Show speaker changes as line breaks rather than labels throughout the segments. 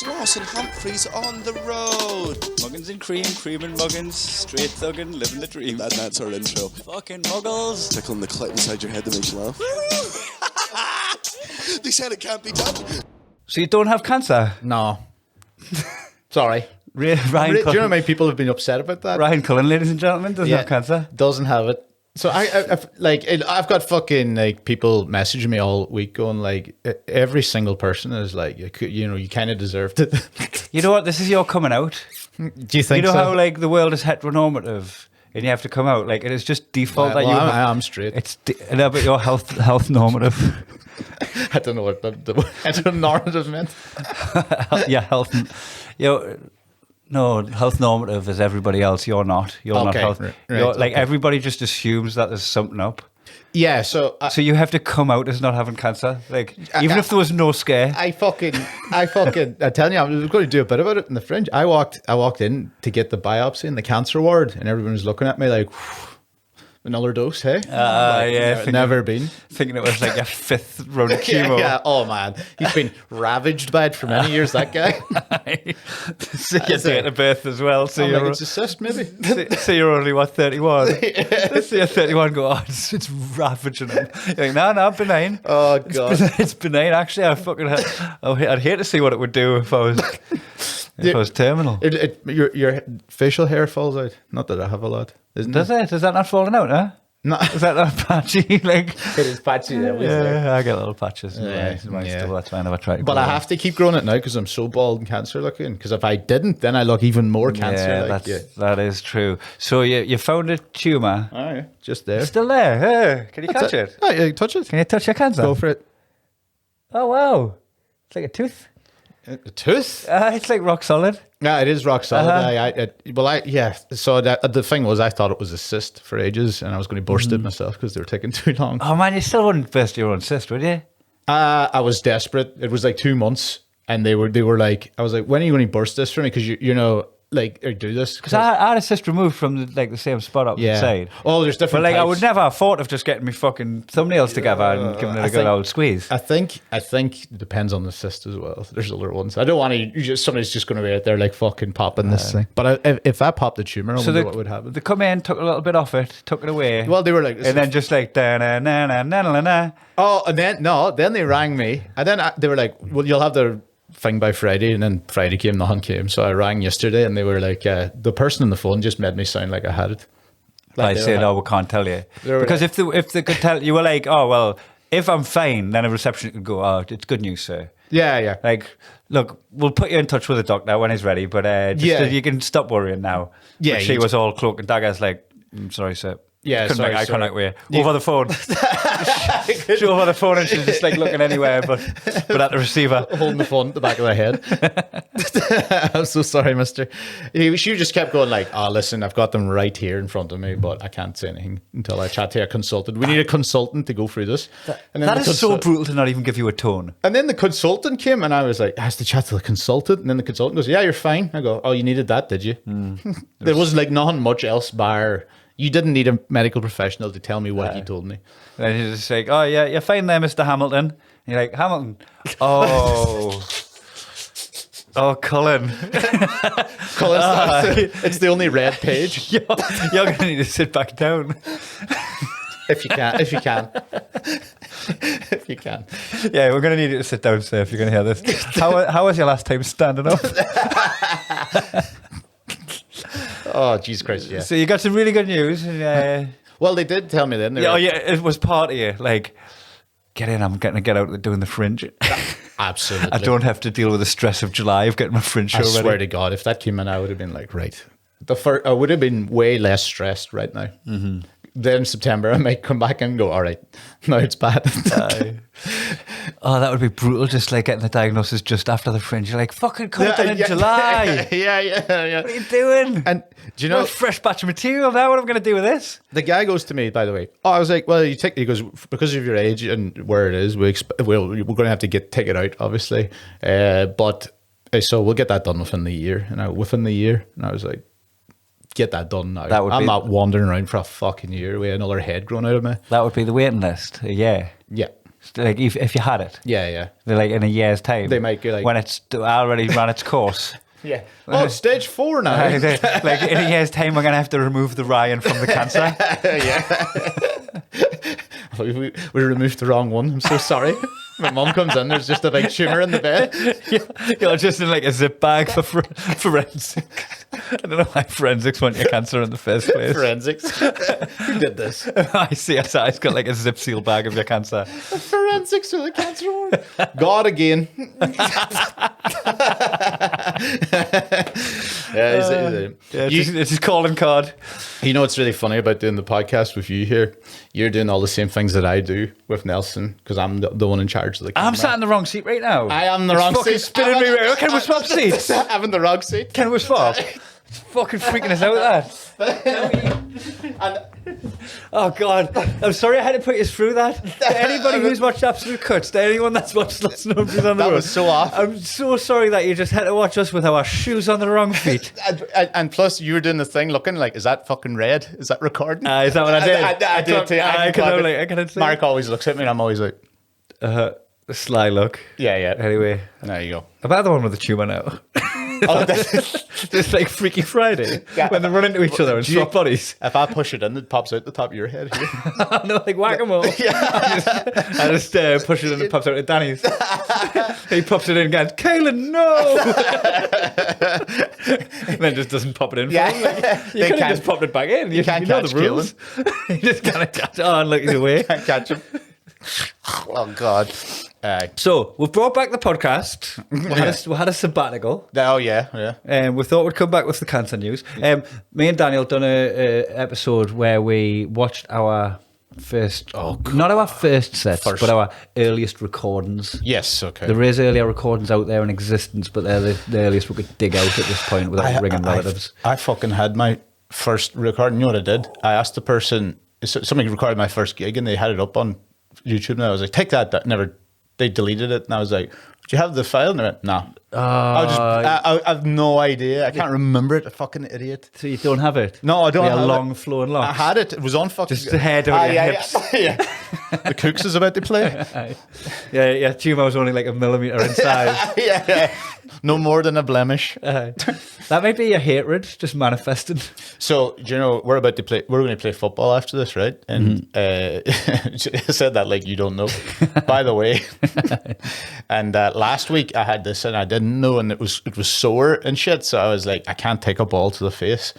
Sloss and Humphries on the road.
Muggins and cream, cream and muggins, straight thuggin', living the dream.
That's our intro.
Fucking muggles.
Tickling the clit inside your head that makes you laugh. They said it can't be done.
So you don't have cancer?
No. Sorry.
Ryan
Do you know how
Cullen,
many people have been upset about that?
Ryan Cullen, ladies and gentlemen, doesn't have cancer.
Doesn't have it. So I've got fucking like people messaging me all week going like every single person is like you kind of deserved it.
You know what? This is your coming out.
Do you think?
You know
so?
how like the world is heteronormative and you have to come out, like it is just default that you.
I'm straight.
It's no, but you're health normative.
I don't know what the heteronormative meant.
Yeah, health. No, health normative is everybody else. You're not. You're not health.
Right,
Like everybody just assumes that there's something up.
Yeah, so
you have to come out as not having cancer. Like even if there was no scare.
I tell you, I was going to do a bit about it in the Fringe. I walked in to get the biopsy in the cancer ward, and everyone was looking at me like, another dose, hey? Never been.
Thinking it was like a fifth round of chemo.
Yeah. Oh man, he's been ravaged by it for many years. That guy.
So your date of birth as well. So
you're it's a cyst, maybe.
So you're only what 31. So you're 31. Go, it's ravaging him. You're like, no, benign.
Oh god,
it's benign. Actually, I'd hate to see what it would do if I was terminal.
Your facial hair falls out. Not that I have a lot.
Does it? Is that not falling out, huh?
No.
Is that not patchy? Like
it is patchy.
I get little patches.
Yeah.
Still, that's why I never tried.
But I have to keep growing it now because I'm so bald and cancer looking. Because if I didn't, then I look even more cancer.
Yeah, that is true. So you found a tumour.
Oh, yeah. Just there.
It's still there. Hey, can you touch it?
Oh, yeah, touch it.
Can you touch your cancer?
Go for it.
Oh wow, it's like a tooth.
A tooth?
It's like rock solid.
Yeah, it is rock solid.
Uh-huh.
So the thing was, I thought it was a cyst for ages, and I was going to burst it myself because they were taking too long.
Oh man, you still wouldn't burst your own cyst, would you?
I was desperate. It was like 2 months, and they were like, I was like, when are you going to burst this for me? Because you know. Like, or do this
because I had a cyst removed from the same spot up the side.
Oh, there's different.
But like,
types.
I would never have thought of just getting my fucking thumbnails together and giving it a good old squeeze.
I think it depends on the cyst as well. There's other ones. I don't want to. Somebody's just going to be out there like fucking popping this thing. But if I popped the tumor, I wonder what would happen.
They come in, took a little bit off it, took it away.
Well, they were like,
and then just like da na na na na na na.
Oh, and then they rang me, and then they were like, well, you'll have the thing by Friday, and then Friday came, nothing came. So I rang yesterday, and they were like, the person on the phone just made me sound like I had it.
Like I said, no, we can't tell you because if they could tell you, were like, oh well, if I'm fine, then a reception could go, oh, it's good news, sir.
Yeah.
Like, look, we'll put you in touch with the doctor when he's ready, but you can stop worrying now.
Yeah,
but she was all cloak and dagger's like, I'm sorry, sir.
Yeah,
couldn't make eye contact with you over the phone. She over the phone and she's just like looking anywhere, but at the receiver,
holding the phone at the back of her head. I'm so sorry, Mister. She just kept going like, "Oh, listen, I've got them right here in front of me, but I can't say anything until I chat to a consultant. We need a consultant to go through this."
That is so brutal to not even give you a tone.
And then the consultant came, and I was like, "I have to chat to the consultant." And then the consultant goes, "Yeah, you're fine." I go, "Oh, you needed that, did you?" There was like nothing much else bar. You didn't need a medical professional to tell me what you told me.
And he's just like, oh, yeah, you're fine there, Mr. Hamilton. And you're like, Hamilton? Oh. Oh, Cullen.
It's the only red page.
You're going to need to sit back down.
If you can.
Yeah, we're going to need you to sit down, sir, if you're going to hear this. How was your last time standing up?
Oh, Jesus Christ, yeah.
So you got some really good news.
Well, they did tell me then.
It was part of you. Like, get in, I'm getting to get out doing the Fringe.
Absolutely.
I don't have to deal with the stress of July of getting my Fringe show ready.
I swear to God, if that came in, I would have been like, right. I would have been way less stressed right now. Mm-hmm. Then in September, I might come back and go, all right, now it's bad.
Oh, that would be brutal, just like getting the diagnosis just after the Fringe. You're like, fucking could have done in July.
Yeah.
What are you doing?
And do you know,
a fresh batch of material now, what am I going to do with this?
The guy goes to me, by the way, I was like, well, he goes, because of your age and where it is, we're going to have to take it out, obviously. But so we'll get that done within the year. And I was like, get that done now. I'm not wandering around for a fucking year with another head growing out of me.
That would be the waiting list. Yeah. Like if you had it,
Yeah.
they're like in a year's time,
They might go like-
when it's already run its course.
Yeah. Oh, it's stage 4 now.
Like in a year's time, we're gonna have to remove the Ryan from the cancer.
We removed the wrong one. I'm so sorry. My mum comes in. There's just a big tumour in the bed.
You're just in like a zip bag for forensics. I don't know why forensics want your cancer in the first place.
Forensics. Who did this?
ICSI's got like a zip seal bag of your cancer.
Forensics for the cancer one. God again.
It's his calling card.
You know what's really funny about doing the podcast with you here? You're doing all the same things that I do with Nelson because I'm the one in charge of the camera.
I'm sat in the wrong seat right now.
I am the wrong seat.
Spinning me around. Can we swap seats?
I'm in the wrong seat.
Can we swap? It's fucking freaking us out, that. Oh God, I'm sorry I had to put you through that. To anybody who's watched Absolute Cuts, to anyone that's watched Sloss and Humphries on the
That
road,
was so off.
I'm so sorry that you just had to watch us with our shoes on the wrong feet.
And plus, you were doing the thing looking like, is that fucking red? Is that recording?
Is that what I did?
I did too.
I can see.
Mark always looks at me and I'm always like,
The sly look.
yeah.
Anyway,
There you go.
about the one with the tumour now.
Oh,
It's like Freaky Friday when they run into each other and swap bodies.
if I push it in, it pops out the top of your head here.
No, like whack-a-mole. I just push it in and it pops out at Danny's. He pops it in and goes, Cullen, no! And then just doesn't pop it in.
Yeah.
You could have just popped it back in. You
can't
know
catch
the rules. You just can't catch it. Oh, and look, he's away.
Can't catch him. Oh, God.
So, we've brought back the podcast. We had a sabbatical.
Oh, yeah.
We thought we'd come back with the cancer news. Me and Daniel done a episode where we watched our first, not our first sets, but our earliest recordings.
Yes, okay.
There is earlier recordings out there in existence, but they're the earliest we could dig out at this point without ringing relatives.
I fucking had my first recording. You know what I did? I asked the person, somebody recorded my first gig and they had it up on YouTube and I was like, take that. They deleted it and I was like, do you have the file? And they went, nah. I have no idea. I can't remember it. A fucking idiot.
So you don't have it?
No, I don't have
long
it.
flowing locks?
I had it. It was on fucking...
Just the head over your hips.
Yeah. The Cooks is about to play.
Yeah, tumour was only like 1 millimetre in size.
Yeah. No more than a blemish.
That might be your hatred just manifesting.
So, do you know, we're going to play football after this, right? And I said that like you don't know. By the way. And last week I had this and I didn't know, and it was sore and shit. So I was like, I can't take a ball to the face.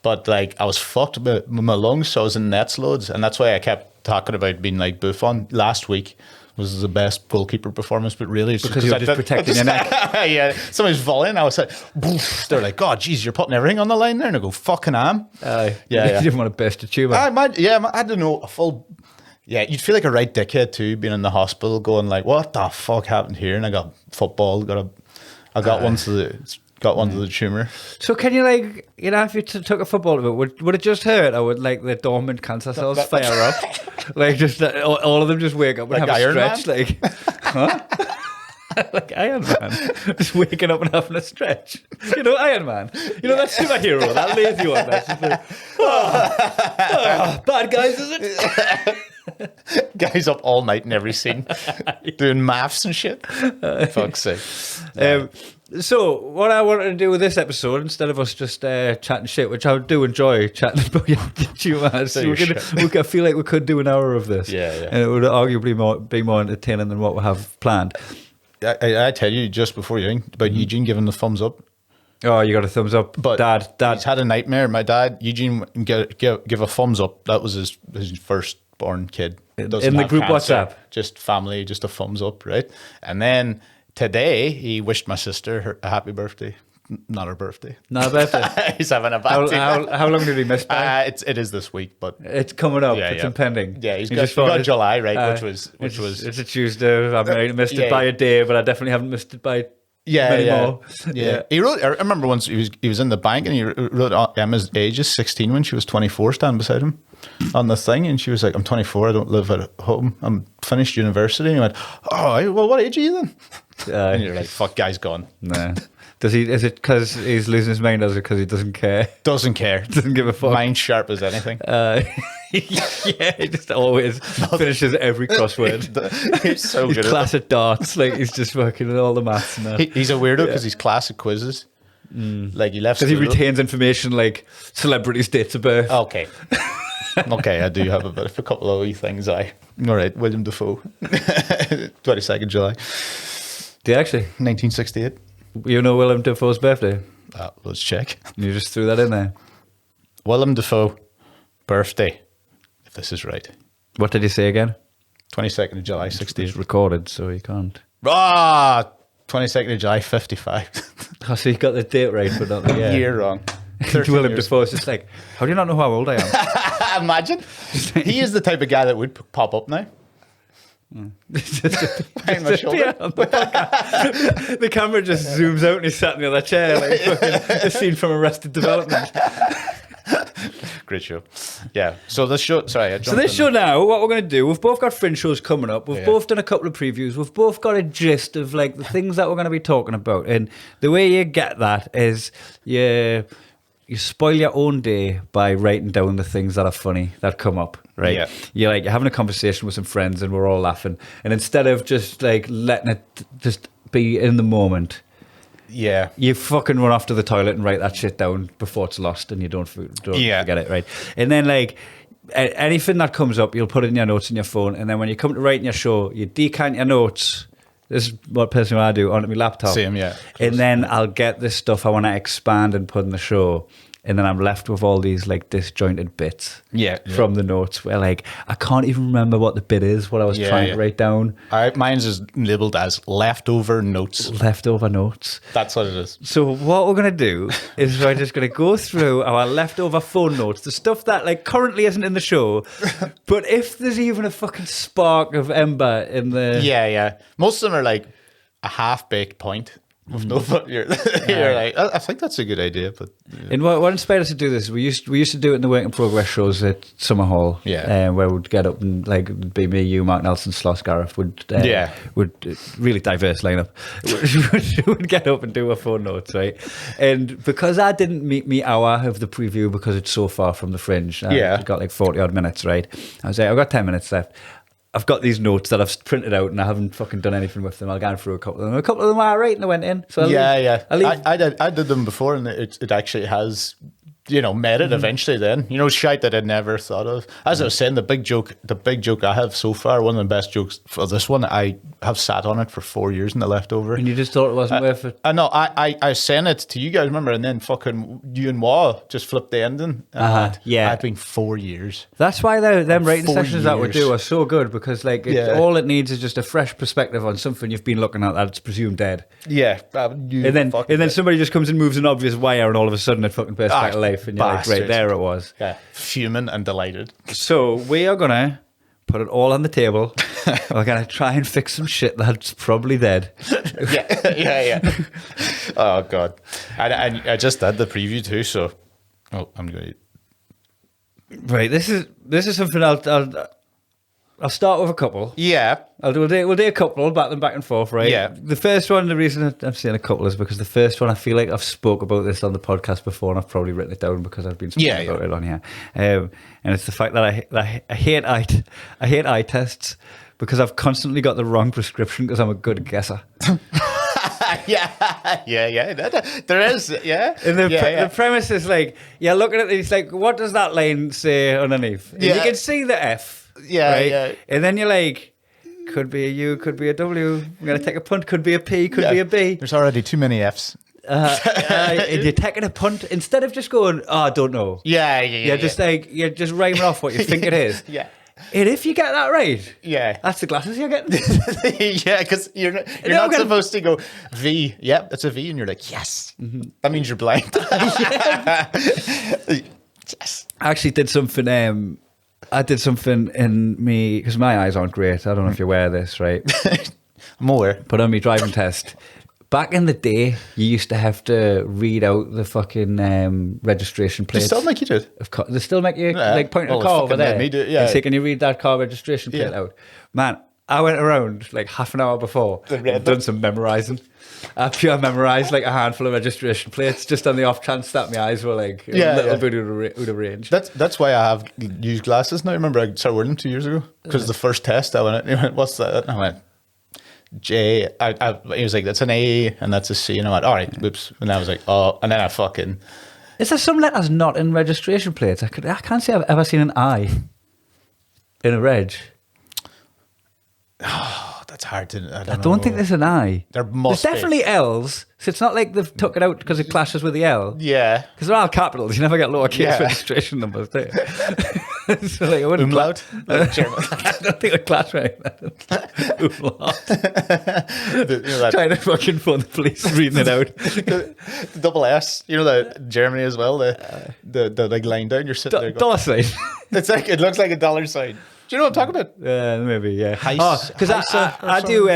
But like I was fucked with my lungs, so I was in nets loads. And that's why I kept talking about being like Buffon. Last week was the best goalkeeper performance, but really it's
because you're just protecting your neck.
Yeah, somebody's volleying. I was like, boof. They're like, God, geez, you're putting everything on the line there. And I go, fucking am.
You didn't want to burst a tumour.
I don't know, a full... Yeah, you'd feel like a right dickhead too, being in the hospital, going like, "What the fuck happened here?" And I got football, I got one to the tumour.
So can you like, if you took a football to it, would it just hurt, or would like the dormant cancer cells fire up? Like just all of them just wake up and
like
have
Iron
a stretch,
Man?
like, huh? Like Iron Man, just waking up and having a stretch. You know, Iron Man. You know that superhero, that lazy one. That's just like, bad guys, is it?
Guys up all night in every scene, doing maths and shit. Fuck's sake.
So, what I wanted to do with this episode, instead of us just chatting shit, which I do enjoy chatting about your tumours, I feel like we could do an hour of this.
Yeah.
And it would arguably be more entertaining than what we have planned.
I tell you just before you about Eugene giving the thumbs up.
Oh, you got a thumbs up.
But
Dad.
He's had a nightmare. My dad, Eugene, give a thumbs up. That was his firstborn kid.
In the group
cancer.
WhatsApp?
Just family, just a thumbs up, right? And then today, he wished my sister a happy birthday. Not her birthday.
Not a birthday.
He's having a bad day.
How long did he miss by?
It is this week, but
it's coming up.
Yeah,
it's
yeah.
impending.
Yeah, he got July, right? Which was
it's a Tuesday. I might have missed it by a day, but I definitely haven't missed it by many more.
Yeah. He wrote. I remember once he was in the bank and he wrote Emma's age is 16 when she was 24, standing beside him on the thing, and she was like, "I'm 24. I don't live at home. I'm finished university." And he went, "Oh, well, what age are you then?" And you're like, fuck, guy's gone.
Nah. Does he? Is it because he's losing his mind? Or is it because he doesn't care?
Doesn't care.
Doesn't give a fuck.
Mind sharp as anything.
Yeah, he just always finishes every crossword.
He's so
He's
good
class
at
at darts. Like he's just working at all the maths and that.
He's a weirdo because he's class at quizzes. Like he left
Because he
school.
retains information like celebrities' dates of birth.
Okay. Okay, I do have a bit of a couple of wee things. All right, William Dafoe. 22nd July.
Do you actually?
1968.
You know Willem Dafoe's birthday?
Let's check.
You just threw that in there.
Willem Dafoe, birthday, if this is right.
What did you say again?
22nd of July,
It's
68.
recorded, so you can't.
22nd of July, 55.
Oh, so you got the date right, but not the year.
Year wrong. 13
Willem
years.
Dafoe's just like, how do you not know how old I am?
Imagine. He is the type of guy that would pop up now. Behind my shoulder.
The camera just zooms out and he's sat in the other chair, like fucking a scene from Arrested Development.
Great show. Yeah. So this show, sorry.
So this show now, what we're going to do, we've both got fringe shows coming up. We've
Yeah.
both done a couple of previews. We've both got a gist of like the things that we're going to be talking about. And the way you get that is you spoil your own day by writing down the things that are funny that come up, right?
Yeah.
You're having a conversation with some friends and we're all laughing. And instead of just like letting it just be in the moment,
Yeah.
you fucking run off to the toilet and write that shit down before it's lost and you don't
Yeah.
forget it, right? And then like anything that comes up, you'll put it in your notes in your phone. And then when you come to writing your show, you decant your notes. This is what personally I do onto my laptop.
Same, yeah.
And then I'll get this stuff I want to expand and put in the show. And then I'm left with all these like disjointed bits from the notes where like I can't even remember what the bit is, what I was trying to write down.
Mine's is labelled as leftover notes.
Leftover notes.
That's what it is.
So what we're going to do is we're just going to go through our leftover phone notes, the stuff that like currently isn't in the show, but if there's even a fucking spark of ember in the...
Yeah. Most of them are like a half-baked point. With no, but you're like, I think that's a good idea, but
And what inspired us to do this? We used to do it in the work in progress shows at Summer Hall, where we'd get up and like it'd be me, you, Mark Nelson, Sloss, Gareth would really diverse lineup. would get up and do our phone notes, right? And because I didn't meet me hour of the preview because it's so far from the fringe, I got like 40 odd minutes, right? I was like, I've got 10 minutes left. I've got these notes that I've printed out and I haven't fucking done anything with them. I'll go through a couple of them. A couple of them are right and I went in. So
I did them before and it actually has, made it eventually then. Shite that I'd never thought of. As I was saying, the big joke I have so far, one of the best jokes for this one, I have sat on it for 4 years in the leftover.
And you just thought it wasn't worth it?
I know. I sent it to you guys, remember? And then fucking you and Wah just flipped the ending. I've been 4 years.
That's why them writing
4
sessions that we
years.
do are so good because like all it needs is just a fresh perspective on something you've been looking at that's presumed dead.
Yeah.
And then somebody just comes and moves an obvious wire and all of a sudden it fucking bursts back to life and you're like, right, there it was.
Yeah. Fuming and delighted.
So we are going to put it all on the table. We're going to try and fix some shit that's probably dead.
Yeah. Oh, God. And I just did the preview too, so... Oh, I'm going to...
Right, this is something I'll start with a couple.
Yeah.
We'll do a couple, I'll back them back and forth, right?
Yeah.
The first one, the reason I'm saying a couple is because the first one, I feel like I've spoke about this on the podcast before and I've probably written it down because I've been speaking about it on here. And it's the fact that I hate eye tests because I've constantly got the wrong prescription because I'm a good guesser.
Yeah. There is, yeah.
And the premise is like, you're looking at these, like, what does that line say underneath? And you can see the F. Right? And then you're like, could be a U, could be a W. I'm going to take a punt. Could be a P, could be a B.
There's already too many Fs.
And you're taking a punt instead of just going, oh, I don't know. You're just like, you're just rhyming off what you think it is.
Yeah.
And if you get that right, that's the glasses you're getting.
Yeah, because you're not supposed to go V. Yep, that's a V, and you're like, yes. Mm-hmm. That means you're blind. Yes.
I actually did something. I did something in me because my eyes aren't great. I don't know if you're aware of this, right?
I'm aware.
But on my driving test, back in the day, you used to have to read out the fucking registration plates.
They still make you do it.
They still make you like point at a car over there.
Me do, yeah.
And say, can you read that car registration plate out? Man, I went around like half an hour before and done some memorising. I pure memorised like a handful of registration plates just on the off chance that my eyes were like a little bit out of range.
That's why I have used glasses now. Remember, I started wearing them 2 years ago because the first test I went out and he went, "What's that?" And I went, "J." He was like, "That's an A and that's a C." And I went, "All right, whoops." And I was like, "Oh," and then I fucking.
Is there some letters not in registration plates? I can't say I've ever seen an I in a reg.
Oh, that's hard to. I
don't think there's an I.
There's
definitely L's, so it's not like they've took it out because it clashes with the L.
Yeah,
because they're all capitals. You never get lowercase registration numbers, do you? So like, I wouldn't
umlaut. Like German.
I don't think it would clash right. Umlaut. Trying to fucking phone the police reading it out.
the double S. You know that Germany as well. The like line down. You're sitting there.
Dollar sign.
It's like it looks like a dollar sign. Do you know what I'm talking about?
Maybe, yeah.
Because
I do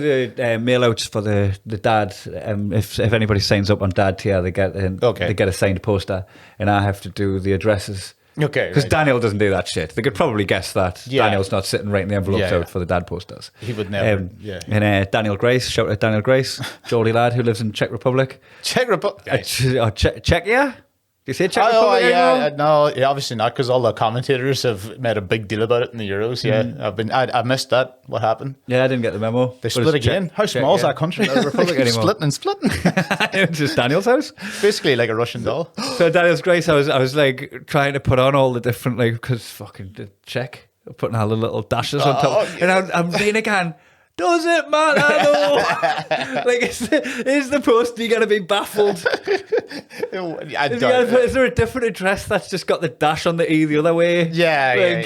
the mail outs for the dad. If anybody signs up on dad tier, they get a signed poster, and I have to do the addresses.
Okay,
because Daniel doesn't do that shit. They could probably guess that Daniel's not sitting writing the envelopes out for the dad posters.
He would never.
And Daniel Grace, shout out Daniel Grace, Geordie lad who lives in Czech Republic. Czechia. Do you say Czech Republic anymore?
No, obviously not, because all the commentators have made a big deal about it in the Euros. Yeah, I missed that. What happened?
Yeah, I didn't get the memo.
They split again. How small is that country?
Not a republic anymore.
Splitting.
It's just Daniel's house.
Basically like a Russian doll.
So Daniel's Grace, I was like trying to put on all the different like because fucking the Czech, putting all the little dashes on top, and I'm being again. Does it matter though? Like, is the poster going to be baffled? Is there a different address that's just got the dash on the E the other way?
Yeah,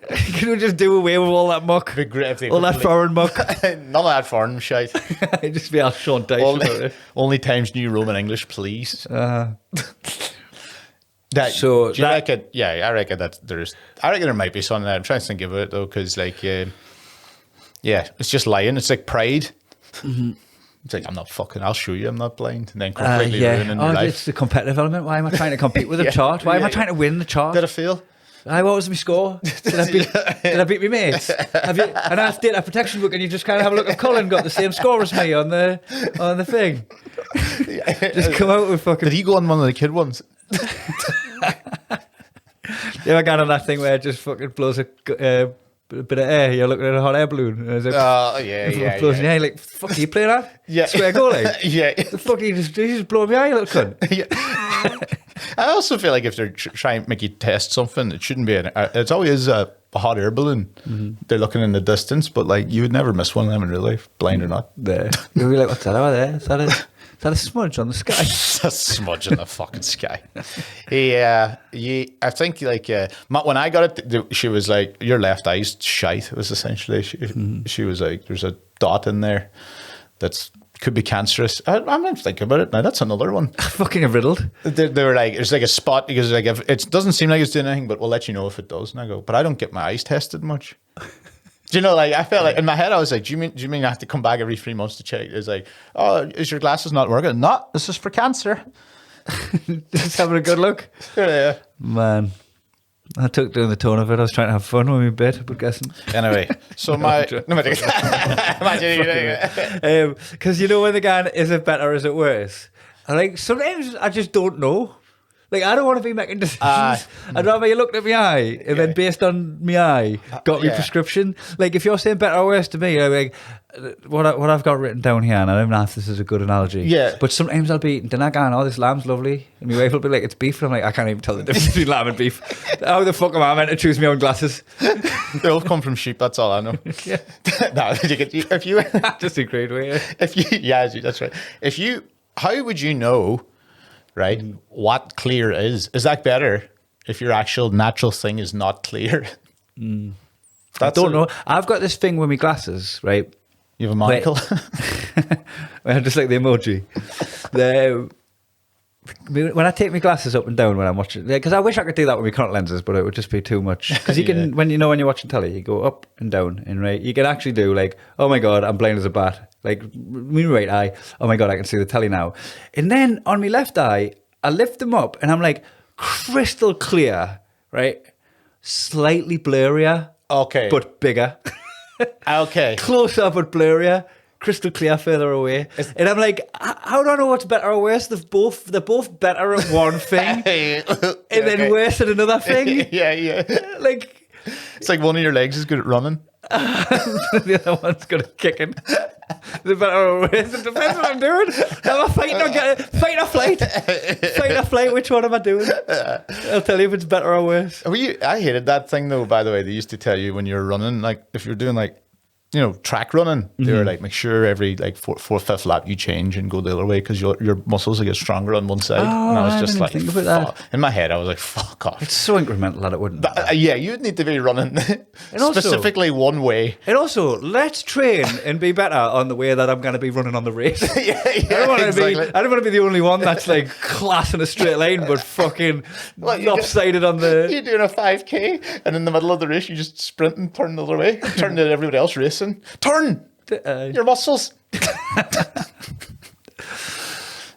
Can we just do away with all that muck? All that foreign muck?
None of that foreign shite.
Just be our Sean Dyche about it.
Only times New Roman English, please.
I
reckon? Yeah, I reckon that I reckon there might be something there. I'm trying to think of it though, because like. Yeah, it's just lying. It's like pride. Mm-hmm. It's like, I'll show you I'm not blind. And then completely ruining your life.
It's the competitive element. Why am I trying to compete with a chart? Why am I trying to win the chart?
Did I fail?
What was my score? Did I beat my mates? And I asked data protection book and you just kind of have a look at Cullen got the same score as me on the thing. Just come out with fucking...
Did he go on one of the kid ones?
You ever got on that thing where it just fucking blows a bit of air, you're looking at a hot air balloon. And
yeah.
Like, fuck, are you playing that?
Yeah.
Square goalie?
Yeah.
The fuck, you just blow me eye, you little cunt.
Yeah. I also feel like if they're trying to make you test something, it shouldn't be it's always a hot air balloon. Mm-hmm. They're looking in the distance, but like you would never miss one of them in real life, blind or not.
There. You'll be like, what's that over there? Is that a smudge on the sky?
A smudge on the fucking sky. I think like when I got it, she was like, "Your left eye's shite." It was essentially she was like, "There's a dot in there that's could be cancerous." I'm not thinking about it now. That's another one.
Fucking riddled.
They were like, "There's like a spot because like if it doesn't seem like it's doing anything, but we'll let you know if it does." And I go, "But I don't get my eyes tested much." Do you know, like, I felt like, in my head, I was like, do you mean I have to come back every 3 months to check? It's like, "Oh, is your glasses not working?" "No, this is for cancer."
Just having a good look.
Yeah.
Man, I took doing the tone of it. I was trying to have fun with my bit, but guessing.
Anyway, so because
you know when the guy, is it better or is it worse? And like, sometimes I just don't know. Like, I don't want to be making decisions. I'd rather you looked at my eye and then based on my eye, got me prescription. Like, if you're saying better or worse to me, I'm like, what I've got written down here, and I don't know if this is a good analogy.
Yeah.
But sometimes I'll be eating dinner going, "Oh, this lamb's lovely." And my wife will be like, "It's beef." And I'm like, I can't even tell the difference between lamb and beef. How the fuck am I meant to choose my own glasses?
They all come from sheep, that's all I know.
Yeah.
No, if you
just agreed with
you. That's right. How would you know, right, what clear is? Is that better if your actual natural thing is not clear?
I don't know. I've got this thing with my glasses, right?
You have a monocle?
Well, just like the emoji. When I take my glasses up and down when I'm watching, because I wish I could do that with my contact lenses, but it would just be too much. Because you can, when you're watching telly, you go up and down, and right, you can actually do like, "Oh my god, I'm blind as a bat." Like, my right eye, "Oh my god, I can see the telly now." And then on my left eye, I lift them up, and I'm like crystal clear, right? Slightly blurrier
Okay.
but bigger.
Okay.
Closer but blurrier. Crystal clear further away. And I'm like, how do I know what's better or worse? They're both better at one thing and then worse at another thing.
Yeah.
Like,
It's like one of your legs is good at running.
the other one's got a kicking. The better or worse. It depends what I'm doing. Am I fighting or flight? Fight or flight, which one am I doing? I'll tell you if it's better or worse.
I hated that thing though, by the way. They used to tell you when you're running, like if you're doing like, track running, they were like, make sure every like fourth, fifth lap you change and go the other way because your muscles will get stronger on one side.
Oh,
and I was
I
just
didn't
like,
think about that.
In my head, I was like, fuck off.
It's so incremental that it wouldn't.
Yeah, you'd need to be running
also-
specifically one way.
And also, let's train and be better on the way that I'm going to be running on the race.
Yeah,
I don't want to
exactly.
be. I don't want to be the only one that's like class in a straight line, but fucking lopsided on the.
You're doing a 5K, and in the middle of the race, you just sprint and turn the other way, turn to everybody else racing. Turn your muscles.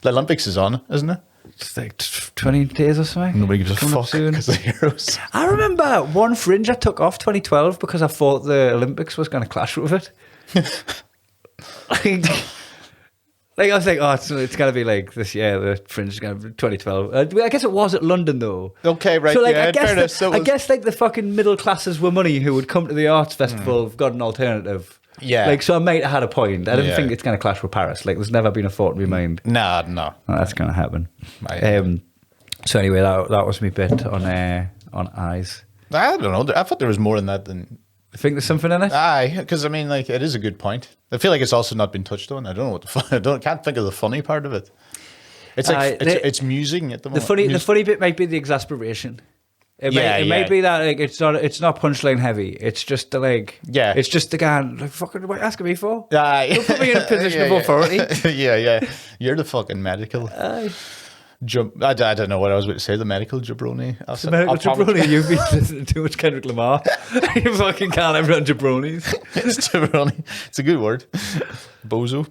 The Olympics is on, isn't it?
It's like 20 days or something.
Nobody gives a
Coming up
fuck
soon.
because the heroes.
I remember one fringe I took off 2012 because I thought the Olympics was going to clash with it. Like I was like, oh, it's going to be like this year. The fringe is going to be 2012. I guess it was at London though.
Okay, right.
So like,
yeah,
I guess like the fucking middle classes with money who would come to the arts festival have got an alternative.
Yeah.
Like, so I might have had a point. I didn't
Yeah.
think it's going to clash with Paris. Like, there's never been a thought in my mind.
No.
Oh, that's going to happen.
Right.
So anyway, that was my bit on eyes.
I don't know. I thought there was more in that than.
I think there's something in it.
Aye, because I mean, like, it is a good point. I feel like it's also not been touched on. I don't know what the fun. Can't think of the funny part of it. It's like it's musing at the moment.
The funny bit might be the exasperation. It might be that like it's not punchline heavy. It's just the like it's just the guy like fucking what are you asking me for?
Aye.
Don't put me in a position of authority.
Yeah. You're the fucking medical.
Aye.
I don't know what I was about to say. The medical jabroni.
It's a medical jabroni. You've been listening to too much Kendrick Lamar. You fucking can't have run jabronis.
It's jabroni. It's a good word. Bozo.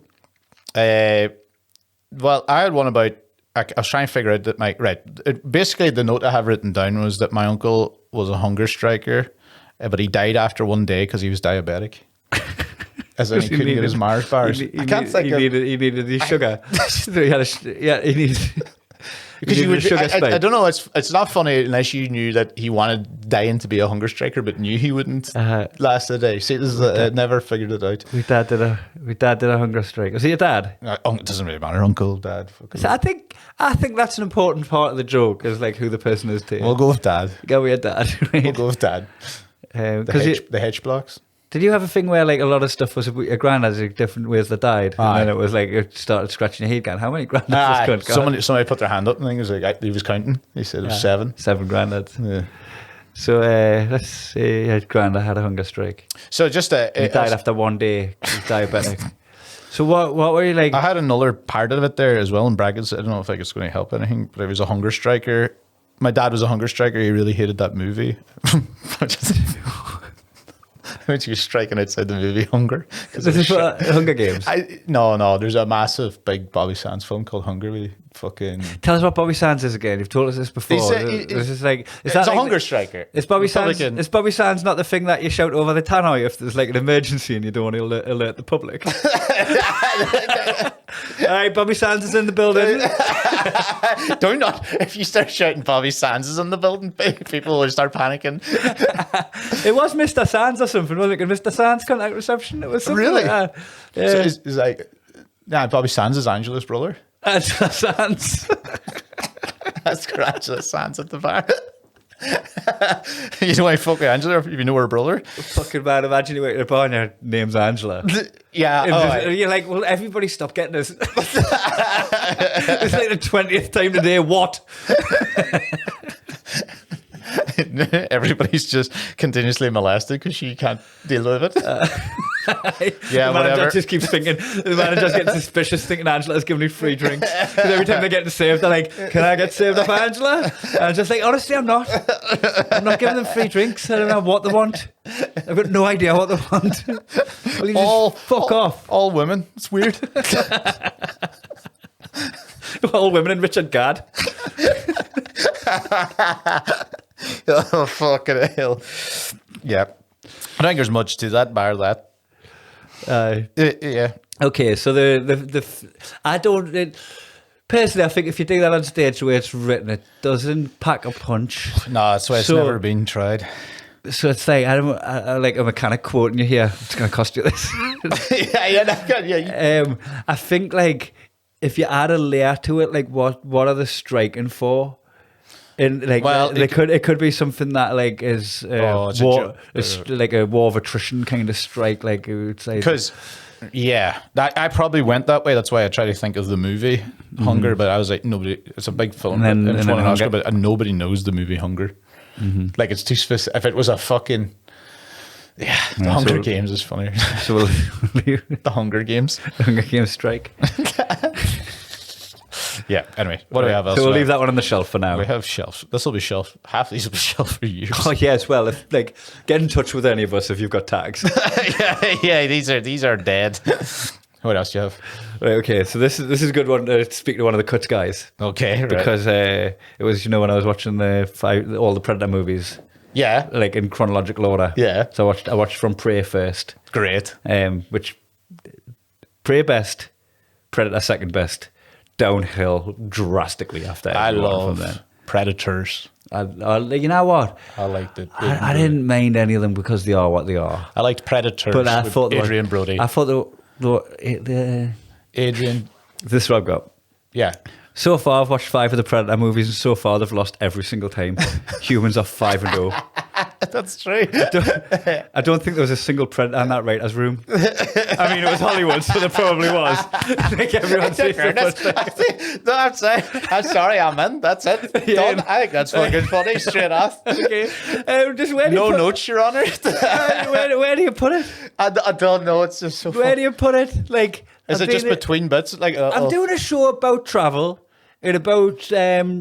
Well, I had one about. I was trying to figure out that basically the note I have written down was that my uncle was a hunger striker, but he died after one day because he was diabetic. As in he couldn't get his Mars bars.
He needed his sugar. So he needed.
Because you would, I don't know. It's not funny unless you knew that he wanted dying to be a hunger striker, but knew he wouldn't last a day. See, this is never figured it out.
My dad did a hunger strike. Was he your dad?
It doesn't really matter. Uncle, dad.
So I think that's an important part of the joke is like who the person is to.
We'll go with dad.
Go with your dad. Right?
We'll go with dad. The hedge blocks.
Did you have a thing where like a lot of stuff was your granddad's like, different ways that died, and then it was like it started scratching your head going, how many granddads has
somebody put their hand up and he was like, he was counting. He said it was 7.
7 granddads.
Yeah.
So let's say granddad had a hunger strike.
So just
he died after one day. He's diabetic. So what were you like?
I had another part of it there as well in brackets. I don't know if it's going to help anything, but he was a hunger striker. My dad was a hunger striker. He really hated that movie. When you're striking outside the movie Hunger.
This is Hunger Games.
No. There's a massive big Bobby Sands film called Hunger. With fucking.
Tell us what Bobby Sands is again. You've told us this before.
It's a hunger striker.
Is Bobby Sands not the thing that you shout over the tannoy if there's like an emergency and you don't want to alert the public? All right, Bobby Sands is in the building.
Do not. If you start shouting Bobby Sands is in the building, people will start panicking.
It was Mr. Sands or something, wasn't it? Mr. Sands contact reception. It was something
really
like that. Yeah.
So it's like, Bobby Sands is Angela's brother.
Angela Sands.
That's Angela Sands at the bar. You know why fuck with Angela if you know her brother?
Fucking man, imagine you wait at a bar and your name's Angela.
Yeah.
You're like, well, everybody stop getting this. It's like the 20th time today. What?
Everybody's just continuously molested because she can't deal with it.
The manager just keeps thinking. The manager's getting suspicious, thinking Angela's giving me free drinks. Because every time they get saved, they're like, "Can I get saved off Angela?" And I'm just like, honestly, I'm not. I'm not giving them free drinks. I don't know what they want. I've got no idea what they want. Well, you just fuck off.
All women. It's weird.
All women and Richard Gadd.
Oh fucking hell! Yeah. think there's much to that, bar that. Yeah.
Okay, so I don't. Personally, I think if you do that on stage the way it's written, it doesn't pack a punch.
No, that's why it's never been tried.
So it's like, I like a mechanic quoting you here. It's going to cost you this. I think like if you add a layer to it, like what are they striking for? And like, it could be something that like is like a war of attrition kind of strike. Like it would say
because. Yeah, I probably went that way. That's why I try to think of the movie Hunger, but I was like, nobody. It's a big film, and it's won an Oscar, but nobody knows the movie Hunger. Like it's too specific. If it was a fucking the Hunger Games is funnier.
So we'll
the Hunger Games,
Hunger Games strike.
Yeah. Anyway, what do we have else?
So we'll leave that one on the shelf for now.
We have shelves. This will be shelf. Half these will be shelf for years.
Oh yes, well, if, like get in touch with any of us if you've got tags.
yeah. These are dead. What else do you have?
Right, okay, so this is a good one to speak to one of the Cuts guys.
Okay, right.
Because it was when I was watching all the Predator movies.
Yeah,
like in chronological order.
Yeah.
So I watched from Prey first.
Great.
Which Prey best, Predator second best. Downhill drastically after.
I love Predators.
You know what?
I liked it.
I didn't mind any of them because they are what they are.
I liked Predators, but I thought Adrian Brody.
I thought the
Adrian.
This is what I've got.
Yeah.
So far, I've watched 5 of the Predator movies, and so far they've lost every single time. Humans are 5-0.
That's true.
I don't think there was a single Predator in that writer's room. I mean, it was Hollywood, so there probably was. I think everyone sees
That's it. I'm sorry, I'm in. That's it. Done. I think that's fucking funny. Straight off.
Okay. Just
no notes, Your Honour.
Where do you put it?
I don't know. It's just so.
Where do you put it? Like,
is it just between bits? Like,
I'm doing a show about travel and about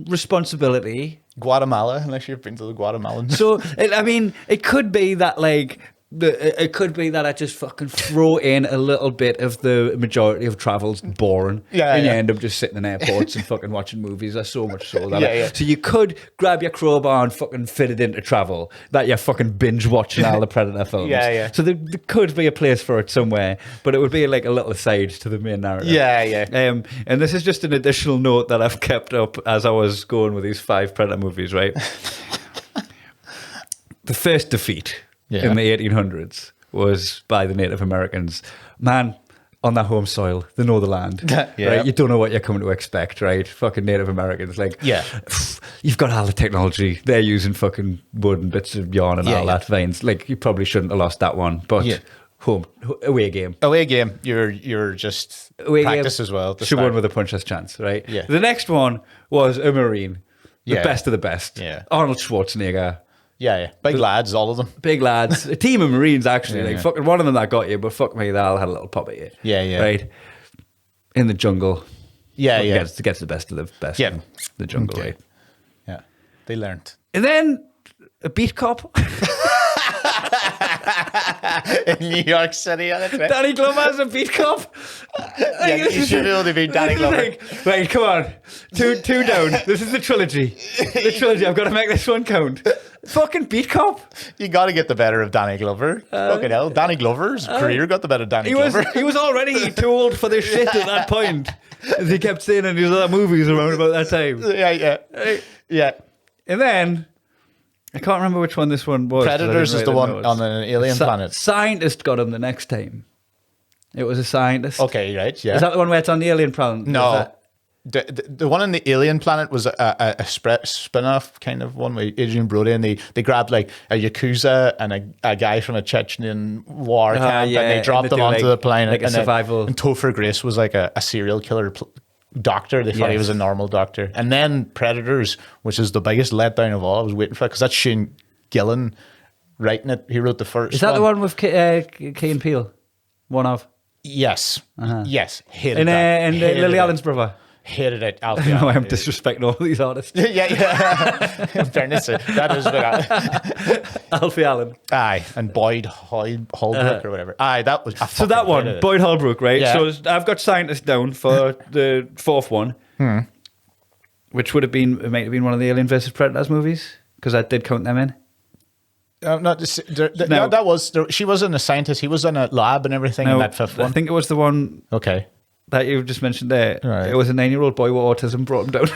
responsibility.
Guatemala, unless you've been to the Guatemalans.
So, it could be that, like, it could be that I just fucking throw in a little bit of the majority of travel's boring.
Yeah,
and you end up just sitting in airports and fucking watching movies. There's so much so that.
Yeah.
So you could grab your crowbar and fucking fit it into travel. That you're fucking binge watching all the Predator films.
Yeah.
So there could be a place for it somewhere, but it would be like a little aside to the main narrative.
Yeah.
And this is just an additional note that I've kept up as I was going with these 5 Predator movies, right? The first defeat.
Yeah.
In the 1800s was by the Native Americans. Man, on their home soil, they know the land.
Yeah.
Right? You don't know what you're coming to expect, right? Fucking Native Americans. Like, you've got all the technology. They're using fucking wood and bits of yarn and all that veins. Like, you probably shouldn't have lost that one. But away game.
Away game. You're just
away
practice
game,
as well.
Should win with a puncher's chance, right?
Yeah.
The next one was a Marine. The best of the best.
Yeah.
Arnold Schwarzenegger.
Yeah. Big lads, all of them.
Big lads. A team of Marines, actually. Fucking one of them that got you, but fuck me, they all had a little pop at you.
Yeah.
Right? In the jungle.
Yeah.
Gets the best of the best.
Yeah.
In the jungle, right?
Yeah. They learned.
And then a beat cop.
In New York City on it.
Danny Glover's a beat cop.
You should have only been Danny Glover.
Right, come on. Two down. This is the trilogy. I've got to make this one count. Fucking beat cop.
You got to get the better of Danny Glover. Fucking hell. Danny Glover's career got the better of Danny Glover.
He was already too old for this shit at that point. As he kept saying in his other movies around about that time.
Yeah.
And then, I can't remember which one this one was.
Predators is the one on an alien planet.
Scientist got him the next time. It was a scientist.
Okay, right, yeah.
Is that the one where it's on the alien planet?
No. The one on the alien planet was a spin-off kind of one with Adrian Brody, and they grabbed like a Yakuza and a guy from a Chechen war camp, and they dropped them onto the planet.
Like a survival.
And Topher Grace was like a serial killer doctor. They thought he was a normal doctor. And then Predators, which is the biggest letdown of all. I was waiting for it because that's Shane Gillen writing it. He wrote the first.
Is that the one with Key and Peele? One of?
Yes. Yes.
Hated that. And Lily Allen's brother.
Hated it.
I don't know why I'm disrespecting all these artists.
Yeah. In fairness, that is what
Alfie Allen.
Aye, and Boyd Holbrook or whatever. Aye, that was...
So that one, Boyd Holbrook, right? Yeah. So I've got scientists down for the fourth one, which might have been one of the Alien vs Predators movies, because I did count them in.
Not no, that was she wasn't a scientist. He was in a lab and everything in that fifth one.
I think it was the one.
Okay.
That you just mentioned there.
Right.
It was a 9-year-old boy with autism brought him down.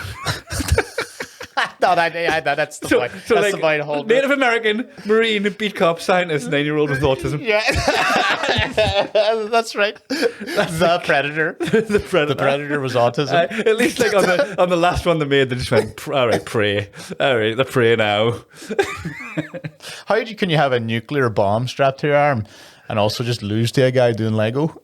No, that's the point.
So
That's the point. Whole
Native American, Marine, beat cop, scientist, 9-year-old with autism.
Yeah, that's right. The Predator.
The Predator.
The Predator was autism.
At least like on the last one they made, they just went, all right, pray. All right, they're pray now.
Can you have a nuclear bomb strapped to your arm and also just lose to a guy doing Lego?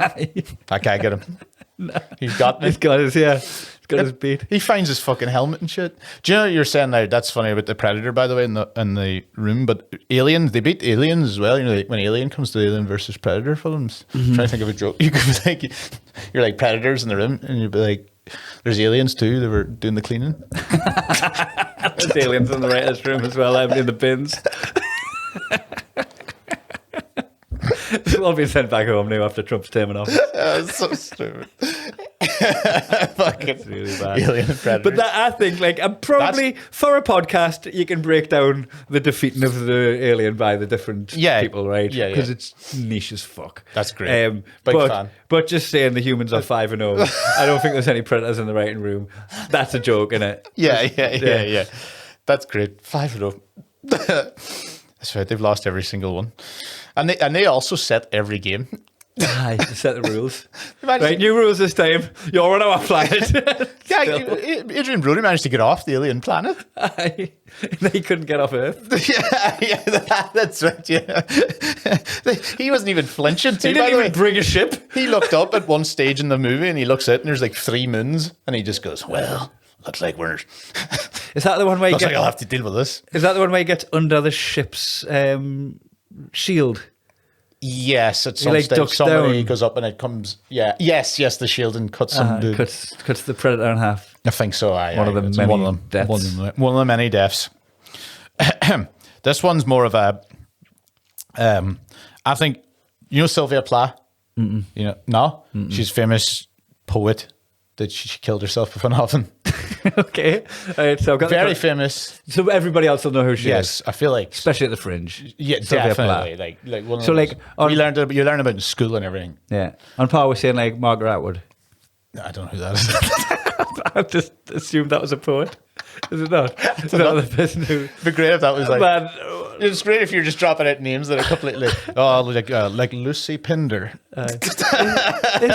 I can't get him. No. He's got me.
He's got his, yeah. He's got his beat.
He finds his fucking helmet and shit. Do you know what you're saying now? That's funny about the Predator, by the way, in the room. But Aliens, they beat Aliens as well. You know, like when Alien comes to Alien versus Predator films. I'm trying to think of a joke. You could be like, you're like Predators in the room, and you'd be like, there's Aliens too. They were doing the cleaning.
There's Aliens in the writer's room as well. I'm in the bins. They've all been sent back home now after Trump's term in office.
That's so stupid. Fucking
really bad.
Alien Predators.
But that, I think, like, probably for a podcast, you can break down the defeating of the alien by the different people, right?
Yeah,
because it's niche as fuck.
That's great.
Big
fan.
But just saying the humans are 5-0, I don't think there's any predators in the writing room. That's a joke, innit?
Yeah. That's great. 5-0. That's right. They've lost every single one, and they also set every game.
Aye, to set the rules. Right, new rules this time. You're on our planet.
Yeah, Adrian Brody managed to get off the alien planet.
Aye. He couldn't get off Earth.
Yeah, that's right. Yeah, he wasn't even flinching.
He didn't even bring a ship.
He looked up at one stage in the movie, and he looks at, and there's like 3 moons, and he just goes, "Well, looks like we're."
Is that the one where
looks like I'll have to deal with this?
Is that the one where he gets under the ship's shield?
Yes, at some
like
stage somebody
down.
goes up and it comes. Yeah, yes, the shield and cuts some dude.
Cuts the predator in half.
I think so.
One of the many deaths.
One of the many deaths. This one's more of a. I think you know Sylvia Plath. You know, no, she's a famous poet. That she killed herself with an oven.
Okay. All right, so I've got
very famous.
So everybody else will know who she is.
Yes, I feel like.
Especially at the Fringe.
Yeah,
Sylvia
definitely.
Plath.
Like one of
so
those,
like
you learn about in school and everything.
Yeah. On par with saying like Margaret Atwood.
I don't know who that is.
I just assumed that was a poet. Is it not? Is that the person who?
It'd be great if that was like.
Man,
it's great if you're just dropping out names that are completely. Like Lucy Pinder.
Is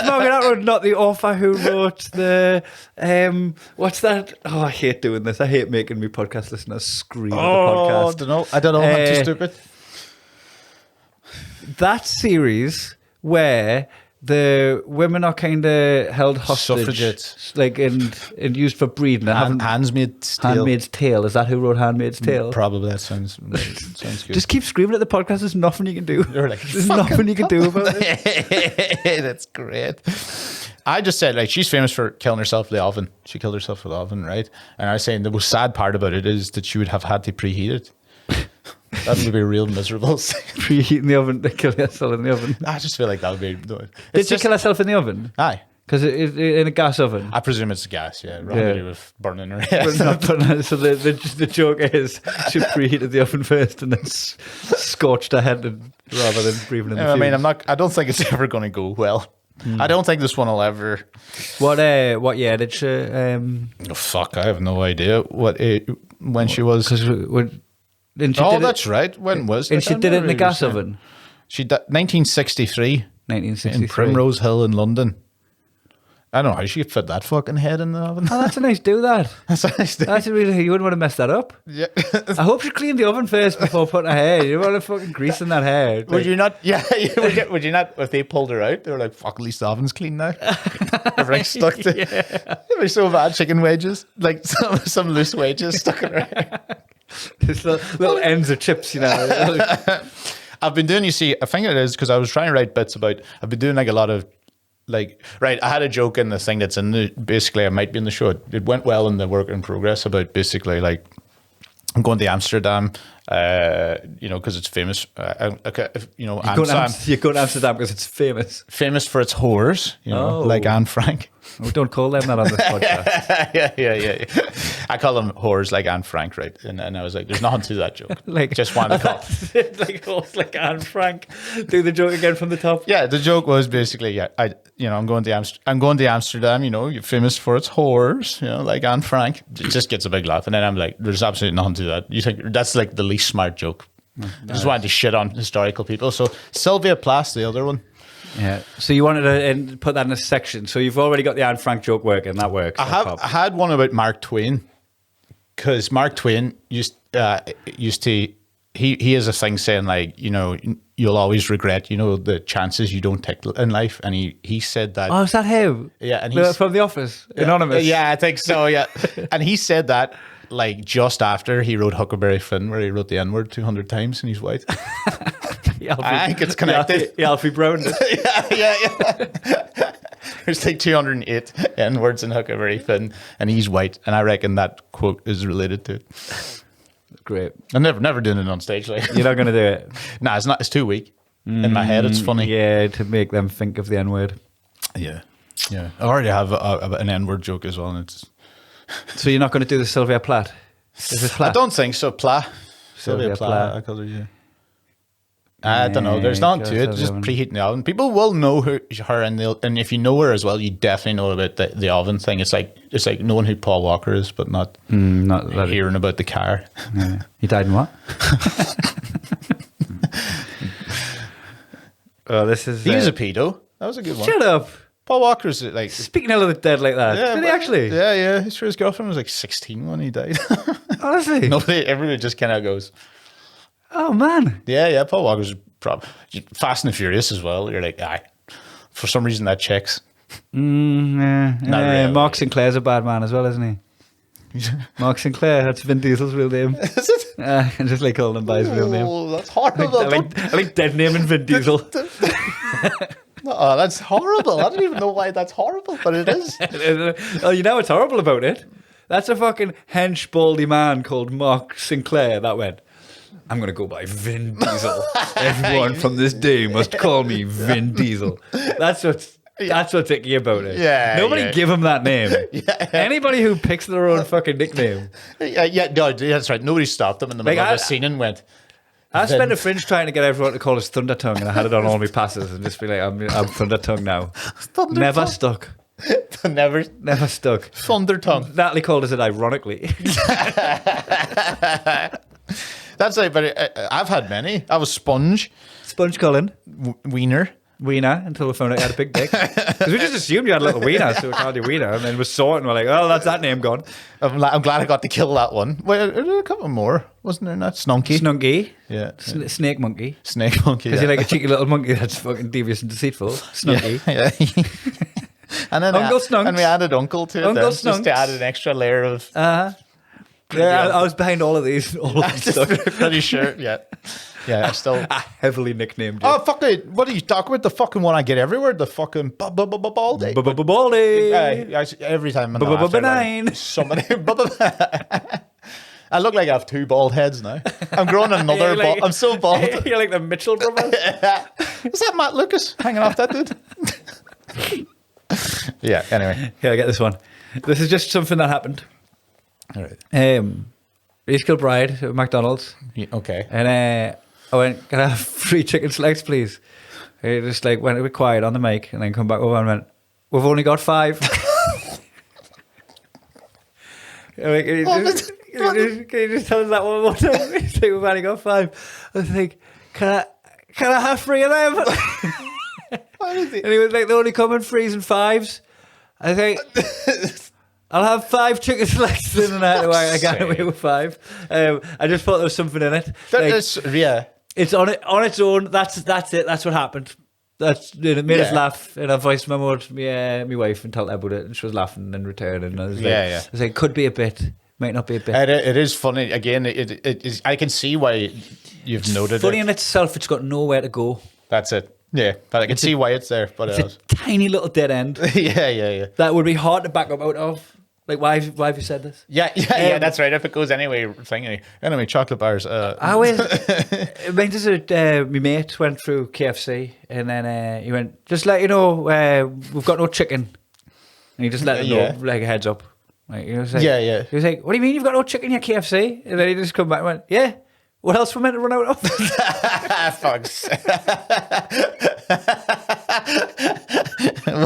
Margaret Atwood not the author who wrote the what's that? Oh, I hate doing this. I hate making me podcast listeners scream at the podcast.
I don't know. I'm too stupid.
That series where the women are kind of held hostage,
suffragettes,
like and used for breeding.
Handmaid's Tale.
Handmaid's Tale. Is that who wrote Handmaid's Tale?
Probably. That sounds good.
Just keep screaming at the podcast. There's nothing you can do.
You're like,
there's nothing you can do about it.
That's great. I just said, like, she's famous for killing herself with the oven. She killed herself with the oven, right? And I was saying the most sad part about it is that she would have had to preheat it. That would be real miserable.
Preheating the oven to kill yourself in the oven.
I just feel like that would be.
Did she kill herself in the oven?
Aye.
Because in a gas oven.
I presume it's gas, yeah. Rather than with burning her head.
So the joke is she preheated the oven first and then scorched her head rather than breathing in the fumes.
I mean, I don't think it's ever going to go well. I don't think this one will ever.
What year did she?
Oh, fuck, I have no idea when she was. That's right. When was
it? And she did it in the gas oven.
She did 1963.
1963
in Primrose Hill in London. I don't know how she could fit that fucking head in the oven.
Oh, that's a nice do that.
That's a nice do.
That's really, you wouldn't want to mess that up.
Yeah.
I hope she cleaned the oven first before putting her hair. You don't want to fucking grease in that hair.
Would you not? Yeah. Would you not? If they pulled her out, they were like, "Fuck, at least the oven's clean now." Everything's stuck to. Yeah. It'd be so bad. Chicken wedges, like some loose wedges stuck in her hair.
Just little ends of chips, you know.
I've been doing. You see, I think it is because I was trying to write bits about. I've been doing like a lot of. Like, right, I had a joke in the thing that's in the, basically, I might be in the show. It went well in the work in progress about basically, like, I'm going to Amsterdam You know, because it's famous. You know,
You're going to Amsterdam because it's
famous for its whores. You know, like Anne Frank.
We don't call them that on this podcast.
yeah. I call them whores like Anne Frank, right? And I was like, there's nothing to that joke.
Like,
just wanted to call.
Like whores like Anne Frank. Do the joke again from the top.
Yeah, the joke was basically, I'm going to Amsterdam. You know, you're famous for its whores. You know, like Anne Frank. It just gets a big laugh, and then I'm like, there's absolutely nothing to that. You think that's like the least smart joke? I just wanted to shit on historical people. So Sylvia Plath, the other one.
Yeah. So you wanted to put that in a section. So you've already got the Anne Frank joke working. That works.
I had one about Mark Twain, because Mark Twain used to. He has a thing saying, like, you know, you'll always regret, you know, the chances you don't take in life. And he said that.
Oh, is that him?
Yeah, and he's
from The Office, Anonymous.
Yeah, I think so. Yeah, and he said that like just after he wrote Huckleberry Finn, where he wrote the N-word 200 times and he's white. I think it's connected.
Alfie Brown.
yeah. There's like 208 N-words in Huckleberry Finn, and he's white, and I reckon that quote is related to it.
Great.
I'm never doing it on stage. Like,
you're not going to do it.
Nah, it's not. It's too weak. In my head, it's funny.
Yeah, to make them think of the N-word.
Yeah. I already have an N-word joke as well, and it's.
So you're not going to do the Sylvia Plath? Is it Plath?
I don't think so. Plath.
Sylvia Plath.
I call her, yeah. I don't know. There's nothing to it. Just preheating the oven. People will know her, and if you know her as well, you definitely know about the oven thing. It's like knowing who Paul Walker is, but not hearing about the car.
Yeah. He died in what? Oh, this is.
He was a pedo. That was a good one.
Shut up.
Paul Walker's like
speaking of the dead like that.
Yeah,
did he actually?
Yeah. His sure his girlfriend was like 16 when he died.
Honestly,
everybody just kind of goes.
Oh man.
Yeah. Paul Walker's Fast and Furious as well. You're like, for some reason that checks.
Really. Mark Sinclair's a bad man as well, isn't he? Mark Sinclair, that's Vin Diesel's real name.
Is it?
I just like calling him by his real name.
Oh, that's horrible.
I like dead naming Vin Diesel.
Oh, that's horrible. I don't even know why that's horrible, but it is.
Oh, you know what's horrible about it? That's a fucking hench baldy man called Mark Sinclair that went, I'm going to go by Vin Diesel. Everyone from this day must call me Vin Diesel. That's what's icky about it.
Yeah.
Nobody give him that name. Yeah. Anybody who picks their own fucking nickname.
No, that's right. Nobody stopped him in the middle of a scene and went.
I spent a fringe trying to get everyone to call us Thunder Tongue, and I had it on all my passes and just be like, I'm Thunder Tongue now. Never stuck.
Never
stuck.
Thunder Tongue.
Natalie called us it ironically.
That's like, but I've had many. I was Sponge
Cullen.
Wiener
until we found out you had a big dick. Because we just assumed you had a little wiener, so we called you Wiener, and then we saw it and we're like, oh, that's that name gone.
I'm glad I got to kill that one. Wait, there were a couple more, wasn't there? Not Snunky. Yeah.
Snake Monkey.
Snake Monkey.
Because you're like a cheeky little monkey that's fucking devious and deceitful. Snunky.
Yeah. And then
Uncle Snunks.
And we added Uncle to it, just to add an extra layer of.
Yeah, I was behind all of these stuff.
Pretty sure, yeah. Yeah, I still.
I heavily nicknamed you.
Oh, fuck it. What are you talking about? The fucking one I get everywhere? The fucking Baldy.
Baldy.
Every time.
Benign.
Somebody. I look like I have two bald heads now. I'm growing another bald. I'm so bald.
You're like the Mitchell brothers.
Is that Matt Lucas hanging off that dude? Yeah, anyway.
Here, I get this one. This is just something that happened.
All right.
East Kilbride at McDonald's.
Yeah, okay.
And I went, can I have 3 chicken selects, please? He just like went a bit quiet on the mic and then come back over and went, we've only got 5. Like, can you just tell us that one more time? He's like, we've only got 5. I was like, can I have 3 of them? And he was like, they only come in 3s and 5s. I was like, I'll have 5 chicken selects in and I got away with 5. I just thought there was something in it. It's on its own. That's it. That's what happened. It made us laugh. And I voiced memo to my wife and told her about it, and she was laughing in return. And I was like, I was like, could be a bit, might not be a bit.
It is funny. Again, it is. I can see why you've noted it.
Funny in itself. It's got nowhere to go.
That's it. Yeah, but I can see why it's there. But
it's a tiny little dead end.
Yeah.
That would be hard to back up out of. Like, why have you said this?
Yeah, that's right. If it goes anyway, anyway, chocolate bars.
I was. I mean, my mate went through KFC, and then he went, just let you know, we've got no chicken. And he just let him know, like a heads up. Like, he was like, He was like, what do you mean you've got no chicken in your KFC? And then he just come back and went, yeah. What else we're meant to run out of?
Fucks.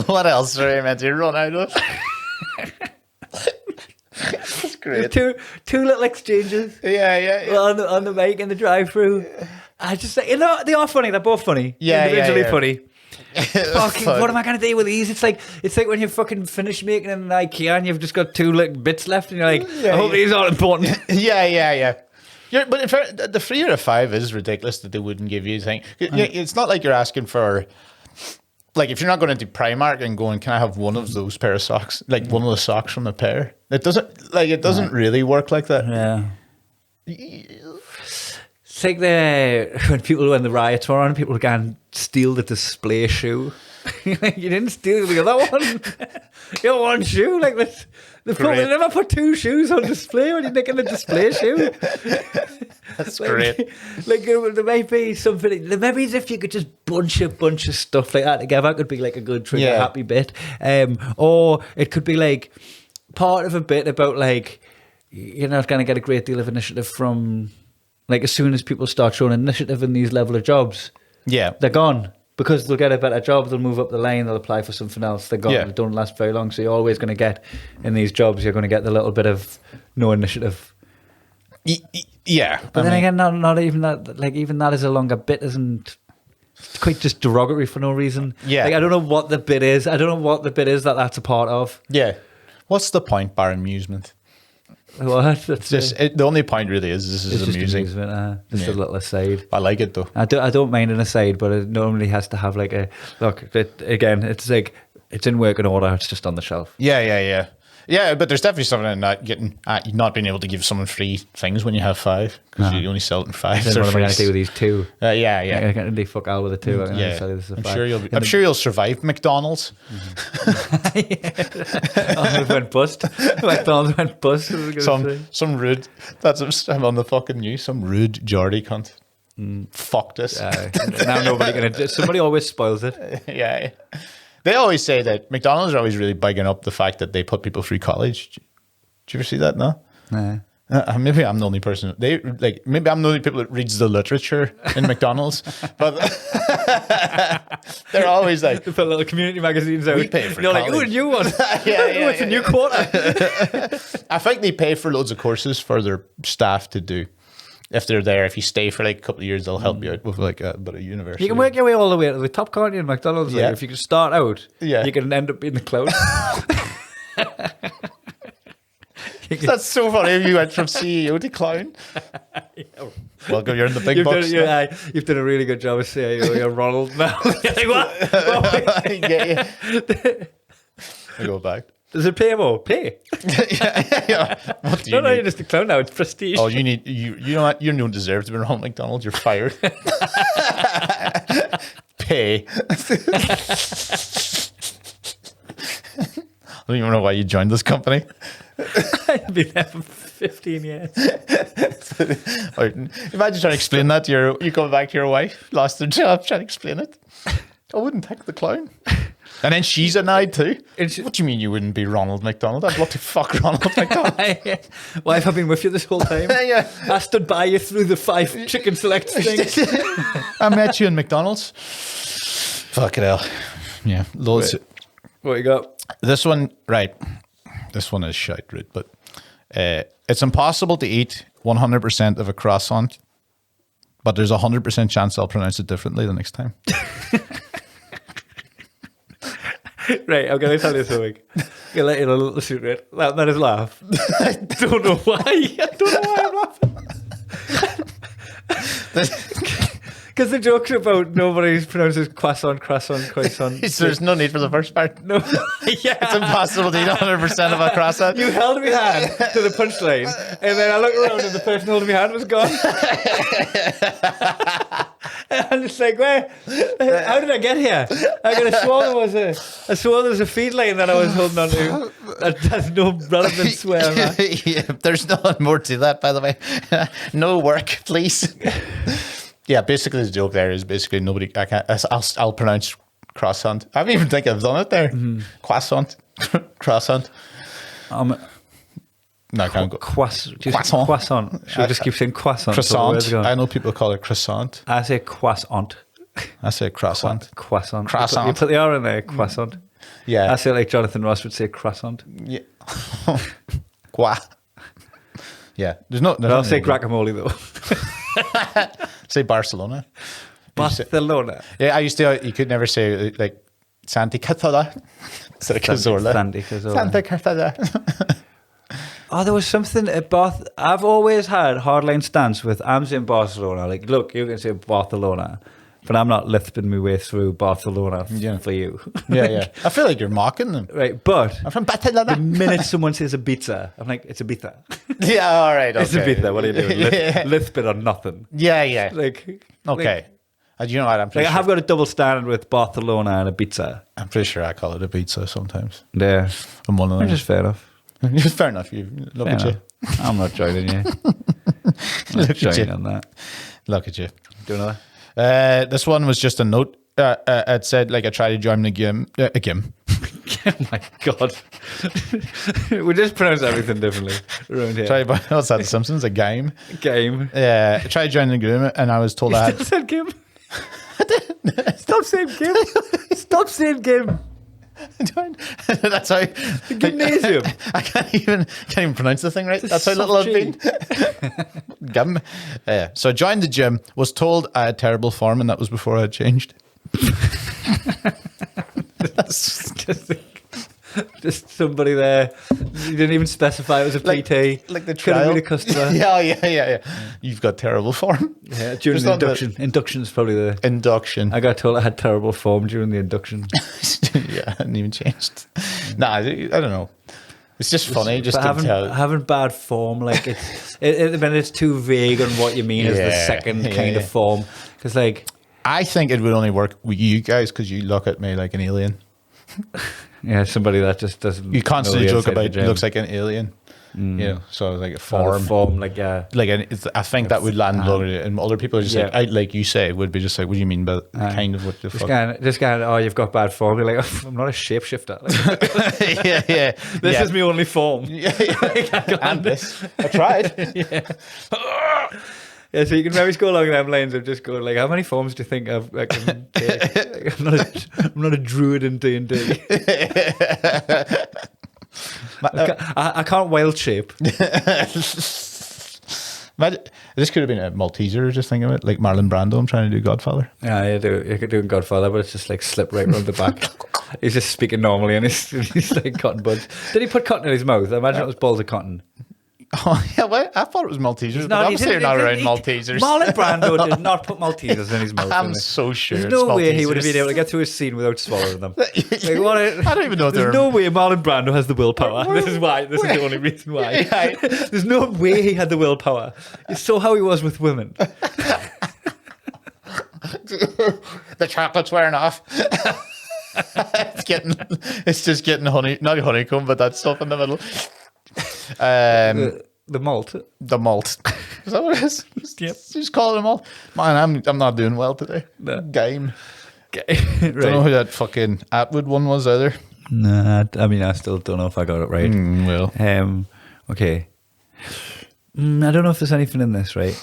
What else are we meant to run out of? That's great.
Two little exchanges.
Yeah.
On the mic in the drive-through. I just say, they are funny. They're both funny. Individually funny. Fucking, what am I gonna do with these? It's like when you fucking finish making an IKEA and you've just got 2 like bits left, and you're like, I hope these aren't important.
Yeah. But in fact, the 3 out of 5 is ridiculous that they wouldn't give you anything. It's not like you're asking for, like, if you're not going into Primark and going, can I have one of those pair of socks, like one of the socks from the pair? It doesn't really work like that.
Yeah. It's like when the riots were on, people were going to steal the display shoe. You didn't steal the other one. You got one shoe. Like this. They never put 2 shoes on display when you're making a display shoe.
That's great.
Like there might be something. Maybe if you could just bunch of stuff like that together, it could be like a good trigger happy bit. Or it could be like part of a bit about like you're not going to get a great deal of initiative from, like, as soon as people start showing initiative in these level of jobs, they're gone. Because they'll get a better job, they'll move up the line, they'll apply for something else. They're gone. They don't last very long. So you're always going to get, in these jobs, you're going to get the little bit of no initiative.
Yeah.
But then again, not even that, like, even that is a longer bit, isn't quite just derogatory for no reason.
Yeah.
Like, I don't know what the bit is. I don't know what the bit is that's a part of.
Yeah. What's the point, bar amusement?
What? That's
the only point really is this is amusing.
Just a little aside.
I like it though.
I don't mind an aside, but it normally has to have like a look. It's like it's in working order. It's just on the shelf.
Yeah, but there's definitely something in that not being able to give someone free things when you have 5 because you only sell it in 5.
Then what am I going to do with these 2?
Yeah.
I can't really fuck out with the 2.
I'm sure you'll survive McDonald's.
It went bust. McDonald's went bust.
Some rude. I'm on the fucking news. Some rude Geordie cunt. Fucked us.
Now somebody always spoils it.
Yeah. They always say that McDonald's are always really bigging up the fact that they put people through college. Did you ever see that? No.
Nah.
Maybe I'm the only person. Maybe I'm the only people that reads the literature in McDonald's. But they're always like,
they put little community magazines out.
We pay for
you're
college.
like, ooh, a new one. What's a new quarter?
I think they pay for loads of courses for their staff to do. If they're there, if you stay for like a couple of years, they'll help you out with like a bit of university.
You can work your way all the way to the top, can't you, in McDonald's?
Yeah.
Like, if you can start out, you can end up being the clown.
That's so funny if you went from CEO to clown. Welcome, you're in the big bucks.
You've done a really good job as CEO. You're Ronald now. You're like, what?
I go back.
Does it pay more? Pay.
What do you need?
You're just a clown now. It's prestige.
Oh, you know what? You don't deserve to be Ronald McDonald. You're fired. Pay. I don't even know why you joined this company.
I've been there for 15 years.
Imagine trying to explain that to you coming back to your wife, lost their job, trying to explain it. I wouldn't take the clown. And then she's annoyed too. What do you mean you wouldn't be Ronald McDonald? I'd love to fuck Ronald McDonald.
Wife, I've been with you this whole time.
Yeah.
I stood by you through the 5 chicken select things.
I met you in McDonald's. Fuck it hell. Yeah, loads.
Right. What you got?
This one, right. This one is shite, right? But it's impossible to eat 100% of a croissant, but there's a 100% chance I'll pronounce it differently the next time.
Right, I'm going to tell you something. I'm going to let you know a little secret. That is laugh. I don't know why. I'm laughing. Because the joke's about nobody pronounces croissant.
There's no need for the first part.
No. Yeah.
It's impossible to eat 100% of a croissant.
You held my hand to the punchline, and then I looked around and the person holding my hand was gone. And I'm just like, where? How did I get here? I could have sworn there was a feed line that I was holding on to. That's no relevant swear, man.
Yeah, there's nothing more to that, by the way. No work, please. Yeah, basically the joke there is basically nobody. I can't. I'll pronounce croissant. I don't even think I've done it there. Croissant, croissant. No, I can't go.
Croissant. Should I just keep saying croissant?
Croissant. I know people call it croissant.
I say croissant.
I say croissant.
Croissant.
Croissant.
You put the R in there, croissant.
Yeah.
I say like Jonathan Ross would say croissant.
Yeah. Qua. Yeah. There's no.
I'll say guacamole though.
Say Barcelona.
Barcelona.
Yeah, I used to. You could never say like Santi Cazorla. Instead of Cazorla.
Santi Cazorla.
Santa Cazorla.
Oh, there was something at Bath. I've always had hardline stance with I'm saying Barcelona. Like, look, you can say Barcelona, but I'm not lisping my way through Barcelona for you.
Yeah. I feel like you're mocking them.
Right, but
I'm from Barcelona.
the minute someone says Ibiza, I'm like, it's Ibiza.
Yeah, all right. Okay.
It's Ibiza. What are you doing? Lisp it or nothing.
Yeah.
Like,
Okay. You know what? I'm pretty
I have got a double standard with Barcelona and Ibiza.
I'm pretty sure I call it a pizza sometimes.
Yeah,
I'm one of them.
just fair enough.
Fair enough. Look at you.
I'm not joining you. I'm not joining on that.
Look at you.
Do another.
This one was just a note. It said like I tried to join the game.
Oh my god. We just pronounce everything differently around here.
What's that? The Simpsons? A game.
Game.
Yeah. I tried to join the game, and I was told I had.
Said game. Stop saying game. Stop saying game.
That's how
The gymnasium.
I can't even pronounce the thing right. That's how little I've been. Gum. So I joined the gym. Was told I had terrible form, and that was before I had changed.
That's just somebody there. You didn't even specify it was a PT.
Like the
Could have
trial.
been a customer.
Yeah. You've got terrible form.
Yeah, during the induction. Induction's probably the
Induction.
I got told I had terrible form during the induction.
Yeah, I hadn't even changed. Nah, I don't know. It's just funny. Just
But
to tell.
having bad form, like it's too vague on what you mean as the second kind of form. Because like,
I think it would only work with you guys because you look at me like an alien.
yeah, somebody that just doesn't.
You constantly
know the
joke
outside of
about
the gym.
looks like an alien. You know, so like a
Form,
form.
like
I think that would land lower, and other people are just like you say, would be just like, what do you mean by kind of what the fuck?
Just kind of, oh, you've got bad form. You're like, oh, I'm not a shapeshifter. Like,
yeah.
this is my only form.
Yeah. And this, I tried.
Yeah, so you can maybe go along them lines of just going like, how many forms do you think I can take? Like, I'm not a druid in D&D. I can't wild shape.
Imagine, this could have been a Malteser, just think of it, like Marlon Brando. I'm trying to do Godfather.
Yeah, you could do Godfather, but it's just like slip right around the back. He's just speaking normally and he's like cotton buds. Did he put cotton in his mouth? I imagine it was balls of cotton.
Oh, yeah, well, I thought it was Maltesers, but obviously you're not around Maltesers.
Marlon Brando did not put Maltesers in his mouth.
I'm so sure.
There's no way he would have been able to get through his scene without swallowing them. Like,
I don't even know if
there's no way Marlon Brando has the willpower. This is why. This is the only reason why. There's no way he had the willpower. It's so how he was with women.
The chocolate's wearing off. It's just getting not honeycomb, but that stuff in the middle.
The malt.
The malt. Is that what it is?
Yep.
Just call it a malt. Man, I'm not doing well today.
No.
Game.
Right.
Don't know who that fucking Atwood one was either.
Nah, I mean, I still don't know if I got it right.
Well.
Okay. I don't know if there's anything in this, right?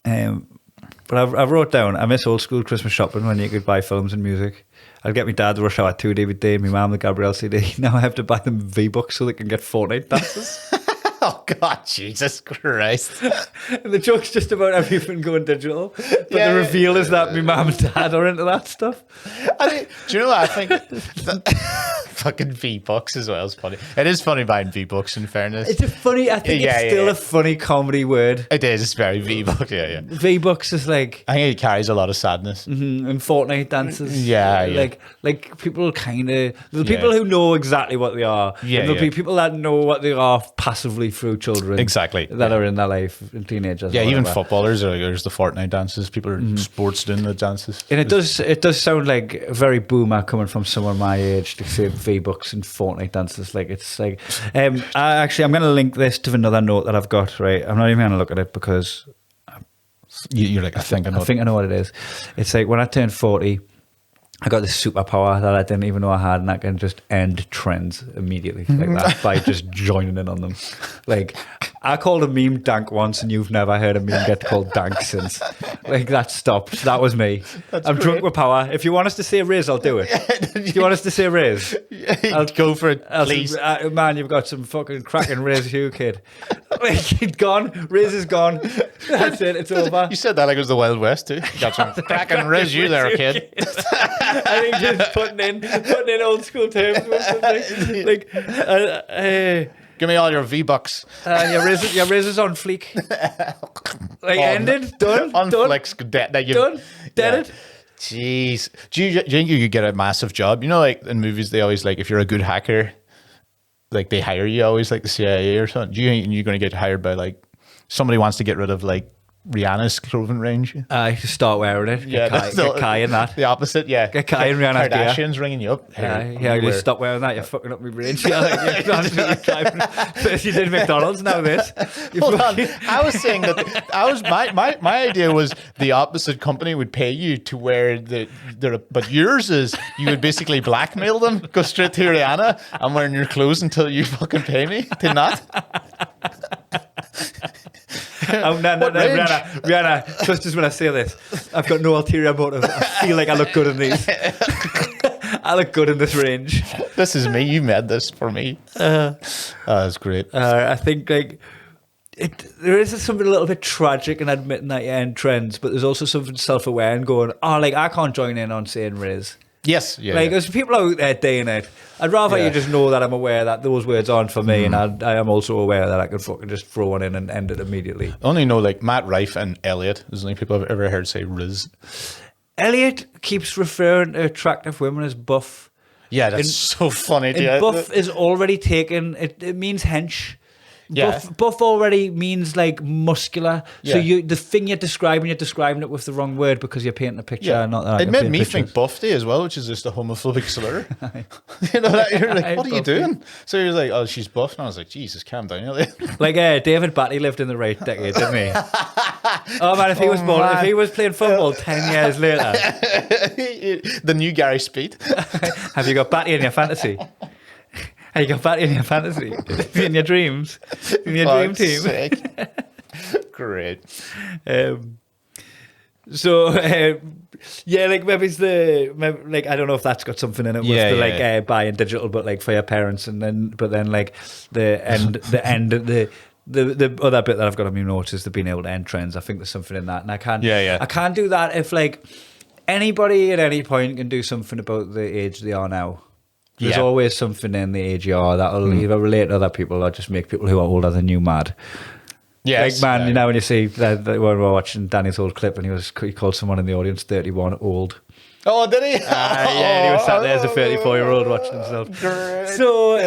But I wrote down, I miss old school Christmas shopping when you could buy films and music. I'd get my dad the Rush Hour 2 DVD, my mum the Gabrielle CD. Now I have to buy them V-Bucks so they can get Fortnite dances.
Oh, God, Jesus Christ.
And the joke's just about everything going digital. But the reveal is that my mum and dad are into that stuff.
Do you know what I think? Fucking V-Bucks as well is funny. It is funny buying V-Bucks, in fairness.
It's a funny, I think it's still a funny comedy word.
It is, it's very V-Bucks, yeah.
V-Bucks is like...
I think it carries a lot of sadness.
And Fortnite dances.
Yeah.
Like people kind of... There's people who know exactly what they are.
Yeah,
and there'll be people that know what they are passively through children.
Exactly.
That are in their life, and teenagers.
Yeah, even footballers, there's the Fortnite dances. People are sports doing the dances.
And it does sound like very boomer coming from someone my age to say V-Bucks and Fortnite dances. Like it's like, I'm going to link this to another note that I've got. Right, I'm not even going to look at it because
You're like, I think I know
what it is. It's like when I turned 40. I got this superpower that I didn't even know I had, and I can just end trends immediately like that by just joining in on them. Like, I called a meme dank once, and you've never heard a meme get called dank since. Like, that stopped. That was me. I'm drunk with power. If you want us to say Riz, I'll do it. If you want us to say Riz,
I'll go for it, please.
Man, you've got some fucking cracking Riz Hugh, kid. Like, he's gone. Riz is gone. That's it. It's over.
You said that like it was the Wild West too. Got some cracking Riz you there, kid.
I think just putting in old school terms or something. Like,
give me all your V-Bucks.
Your Riz is on fleek. Like, ended, done,
on
done,
flex, done,
dead it.
Jeez, do you think you could get a massive job? You know, like in movies, they always like if you're a good hacker, like they hire you always like the CIA or something. Do you think you're going to get hired by like somebody wants to get rid of like Rihanna's clothing range?
Start wearing it. Get Kai in that.
The opposit, yeah.
Get Kai in Rihanna's gear.
Kardashians ringing you up.
You stop wearing that. You're fucking up my range. First you did McDonald's, now this.
Hold on. I was saying that my idea was the opposite company would pay you to wear but yours is you would basically blackmail them, go straight to Rihanna. I'm wearing your clothes until you fucking pay me to not.
No, Rihanna, trust us when I say this. I've got no ulterior motive. I feel like I look good in these. I look good in this range.
This is me. You made this for me. That's great.
I think like there is something a little bit tragic in admitting that you end trends, but there's also something self-aware and going, like I can't join in on saying Riz.
Yes,
there's people out there doing it. I'd rather you just know that I'm aware that those words aren't for me, and I am also aware that I can fucking just throw one in and end it immediately.
I only know like Matt Rife and Elliot is the only people I've ever heard say Riz.
Elliot keeps referring to attractive women as buff.
Yeah, that's so funny.
And buff is already taken. It means hench.
Yeah.
Buff already means like muscular. So the thing you're describing it with the wrong word because you're painting a picture.
Yeah.
Not that
it made me think buffy as well, which is just a homophobic slur. You know, you're like, what are you doing? So you're like, oh, she's buff, and I was like, Jesus, calm down.
Like David Batty lived in the right decade, didn't he? Oh man, if he was playing football 10 years later,
the new Gary Speed.
Have you got Batty in your fantasy? Have you got Batty in your fantasy? In your dreams? In your dream team?
Great.
Like maybe it's like I don't know if that's got something in it with buying digital, but like for your parents, and then like the other bit that I've got on my notes is the being able to end trends. I think there's something in that, and I can't do that if like anybody at any point can do something about the age they are now. There's always something in the age you are that'll either relate to other people or just make people who are older than you mad.
Yes,
like man, you know when you see that when we were watching Danny's old clip and he called someone in the audience 31 old.
Oh, did he?
And he was sat there as a 34-year-old watching himself.
Great.
So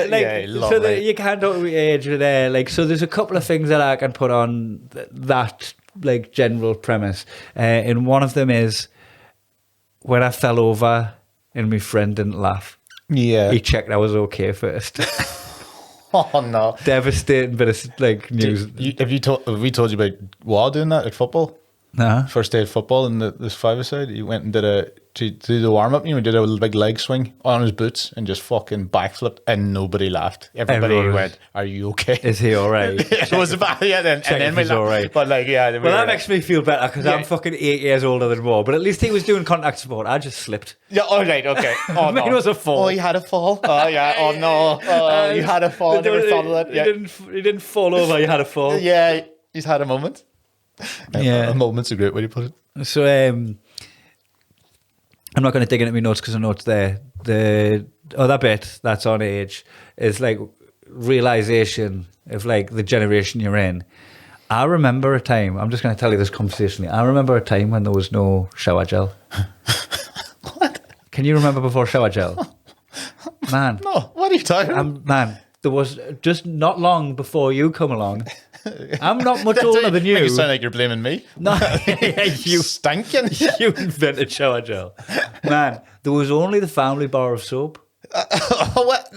you can't talk about age there. Like so, there's a couple of things that I can put on that like general premise, and one of them is when I fell over and my friend didn't laugh.
Yeah,
he checked I was okay first.
Oh no!
Devastating bit of like news.
Have we told you about Wall doing that at football?
No.
First day of football in this five-a-side, he went and did the warm-up, you know, did a big leg swing on his boots and just fucking backflipped and nobody laughed. Everybody went, "Are you okay?
Is he all right?"
So it was about and then
he's all right.
But like, yeah.
Well, that makes me feel better because I'm fucking 8 years older than Wall. But at least he was doing contact sport. I just slipped.
Yeah. All right. Okay. Oh no.
It was a fall.
Oh, he had a fall. Oh yeah. Oh no. Oh, you had a fall. I never thought of that. Yeah.
He didn't fall over. He had a fall.
Yeah. He's had a moment. A moment's a great way to put it.
So I'm not going to dig into my notes because I know it's there. The other bit that's on age is like realization of like the generation you're in. I remember a time, I'm just going to tell you this conversationally. I remember a time when there was no shower gel.
What?
Can you remember before shower gel? Man.
No, what are you talking about?
Man, there was just not long before you come along. I'm not much older than you.
Make it sound like you're blaming me.
No, you
stinking.
You invented shower gel, man. There was only the family bar of soap.
What?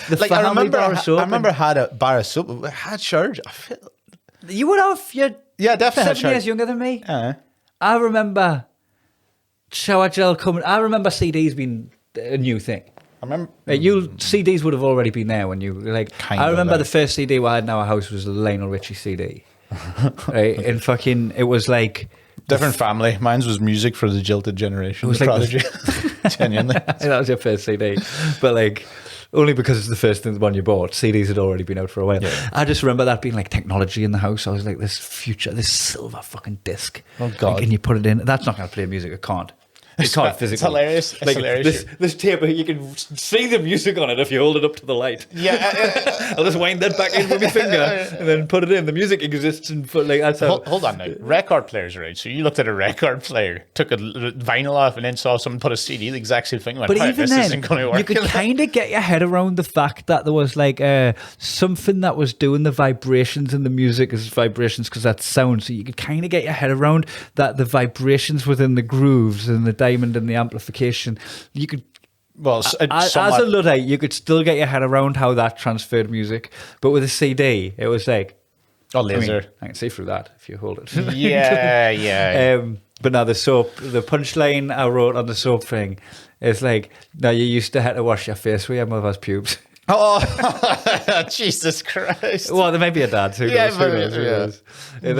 Like I
family bar of soap
I remember had a bar of soap. I had showers. I feel,
You would have. You're
yeah, definitely had
7
showers.
years younger than me. I remember shower gel coming. I remember CDs being a new thing.
I remember
Like CDs would have already been there when you like.
Kinda
I remember
like.
the first CD we had in our house was the Lionel Richie CD, right? And fucking, it was like
different family. Mine was music for the jilted generation.
It was
the
like
Prodigy. Genuinely.
that was your first CD, but like only because it's the first thing, the one you bought. CDs had already been out for a while.
Yeah.
I just remember that being like technology in the house. I was like, this silver fucking disc.
Oh, God.
Like, and you put it in. That's not going to play music. It can't. It can't physically.
It's hilarious. It's
like
hilarious.
this tape, you can see the music on it if you hold it up to the light.
Yeah.
I'll just wind that back in with my finger and then put it in. The music exists and put like that's how.
Hold on now. Record players, right? So you looked at a record player, took a vinyl off, and then saw someone put a CD, the exact same thing. Went,
But
"Right,
even
this
then,
isn't going to work."
you could kind of get your head around the fact that there was like something that was doing the vibrations in the music as vibrations because that's sound. So you could kind of get your head around that the vibrations within the grooves and the diamond and the amplification. You could.
Well,
As a Luddite, you could still get your head around how that transferred music. But with a CD, it was like...
oh, laser.
I can see through that if you hold it.
Yeah.
But now the punchline I wrote on the soap thing is like, now you used to have to wash your face with your mother's pubes.
Oh, Jesus Christ.
Well, there may be a dad who
Yeah,
knows,
but-
who knows, who
yeah.
knows. And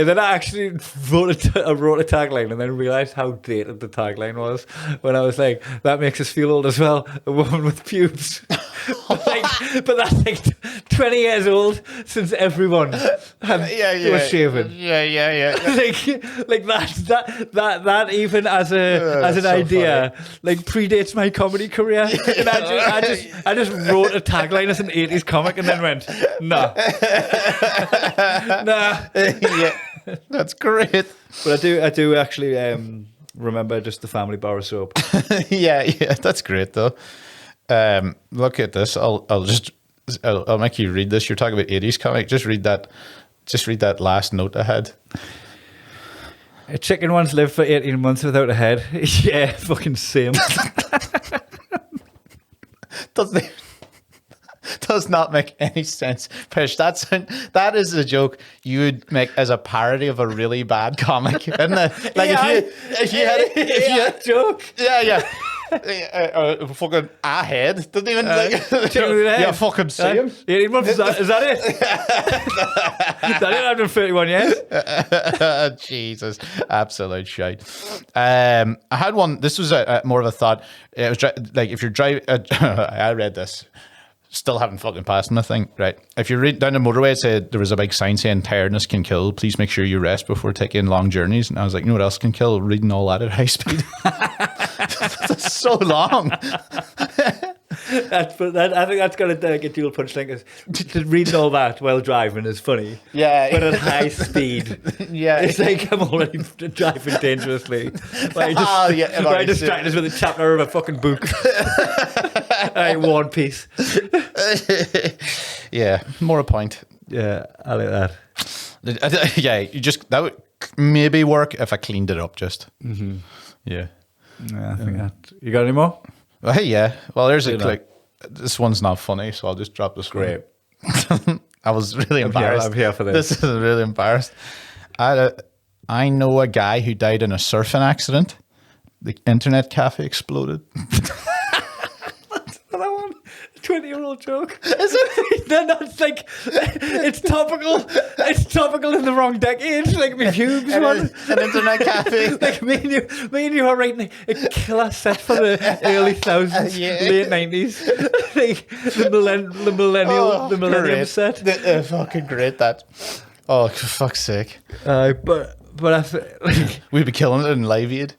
then I actually wrote a tagline and then realised how dated the tagline was when I was like, that makes us feel old as well, a woman with pubes. but that's like 20 years old since everyone was shaven.
Yeah.
like that even as an
so
nah, like predates my comedy career. And I just wrote a tagline as an 80s comic and then went, nah.
Yeah. That's great.
But I do actually remember just the family bar of soap.
Yeah, that's great though. Look at this. I'll make you read this. You're talking about 80s comic. Just read that last note I had.
A chicken once lived for 18 months without a head. Yeah, fucking same.
Does not make any sense. Pish, that is a joke you would make as a parody of a really bad comic, isn't it? Like if you had
a joke.
Yeah. Fucking a head. Doesn't even yeah, fucking same.
18 months, is that it? That it after 31 years?
Jesus, absolute shite. I had one. This was more of a thought. It was like if you're driving. I read this. Still haven't fucking passed my thing, right? If you read down the motorway, it said there was a big sign saying tiredness can kill. Please make sure you rest before taking long journeys. And I was like, you know what else can kill? Reading all that at high speed. That's so long.
I think that's got a dual punchline. Is reading all that while driving is funny.
Yeah.
But at high speed,
yeah,
it's like I'm already driving dangerously. Like
right,
distracted us with a chapter of a fucking book. One Piece.
Yeah, more a point.
Yeah, I like that.
Yeah, that would maybe work if I cleaned it up just.
Mm-hmm.
Yeah.
I think that. You got any more?
Well, hey, yeah. Well, there's a click. This one's not funny, so I'll just drop this.
Great.
I was really embarrassed.
I'm here for this.
This is really embarrassed. I know a guy who died in a surfing accident. The internet cafe exploded.
That one, 20-year-old joke. Is it? No, it's like it's topical. It's topical in the wrong decade. Like my pubes one.
An internet cafe.
Like me and you are writing a killer set for the early thousands, late 90s. Like the millennium set.
Fucking great that. Oh, for fuck's sake.
But I feel like
we'd be killing it in Live Aid.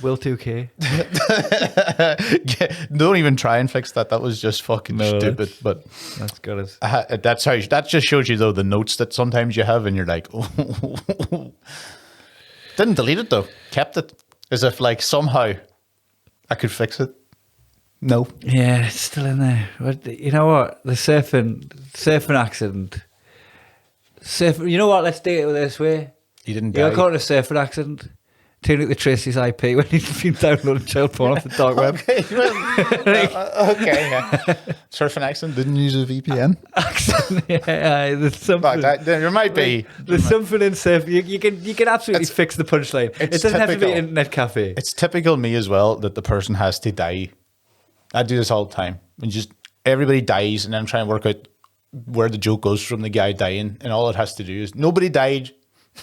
Will 2K.
Don't even try and fix that. That was just fucking stupid. But
that's got us.
That just shows you though the notes that sometimes you have, and you're like, oh. Didn't delete it though. Kept it as if like somehow I could fix it. No.
Yeah, it's still in there. But you know what? The surfing accident. You know what? Let's do it this way.
You didn't die.
You got caught in a surfing accident. turning the Tracy's IP when he's been downloading child porn off the dark web.
Okay, okay, yeah. Surfing accent, didn't use a VPN.
Yeah, there's something.
There might be.
There's something in surf. You can absolutely fix the punchline. It doesn't have to be an internet cafe.
It's typical me as well that the person has to die. I do this all the time. And just everybody dies, and then I'm trying to work out where the joke goes from the guy dying, and all it has to do is nobody died.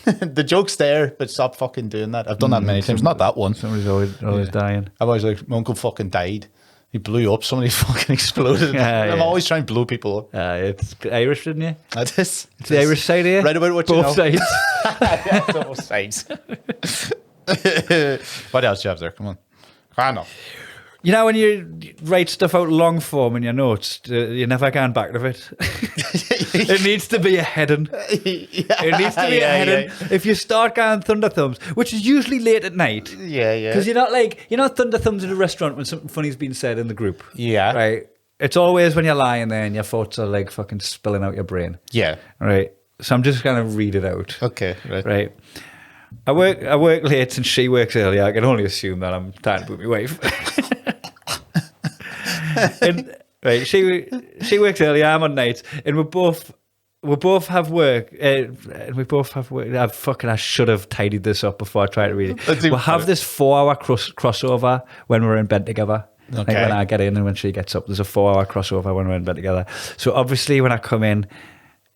The joke's there, but stop fucking doing that. I've done that many times. Not that one.
Somebody's always dying.
I'm always like, my uncle fucking died. He blew up. Somebody fucking exploded. I'm always trying to blow people up.
It's Irish, didn't you?
That is.
It's the Irish side here.
Right about what
Both
you know.
sides.
Yeah, both sides. What else do you have there? Come on. I know.
You know when you write stuff out long form in your notes, you never can back to it. It needs to be a heading. It needs to be a heading. Yeah. If you start going thunder thumbs, which is usually late at night.
Yeah.
Because you're not thunder thumbs in a restaurant when something funny's been said in the group.
Yeah.
Right. It's always when you're lying there and your thoughts are like fucking spilling out your brain.
Yeah.
Right. So I'm just going to read it out.
Okay.
Right. I work late and she works early. I can only assume that I'm trying to put my wife. And, right, she works early. I'm on nights, and we both have work. And we both have work. I should have tidied this up before I tried to read it. We'll have this 4-hour crossover when we're in bed together.
Okay.
Like when I get in and when she gets up, there's a 4-hour crossover when we're in bed together. So obviously, when I come in,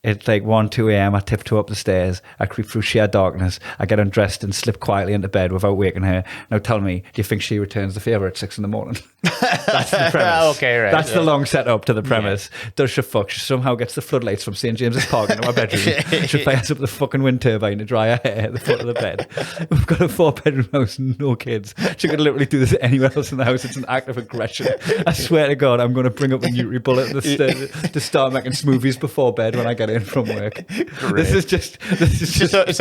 it's like 1, 2 a.m. I tiptoe up the stairs. I creep through sheer darkness. I get undressed and slip quietly into bed without waking her. Now tell me, do you think she returns the favour at 6 a.m? That's the premise.
Okay, right.
That's the long setup to the premise. Yeah. Does she fuck? She somehow gets the floodlights from St. James's Park into my bedroom. She fires up the fucking wind turbine to dry her hair at the foot of the bed. We've got a 4-bedroom house, no kids. She could literally do this anywhere else in the house. It's an act of aggression. I swear to God, I'm going to bring up a NutriBullet to start making smoothies before bed when I get in from work. This is just
it's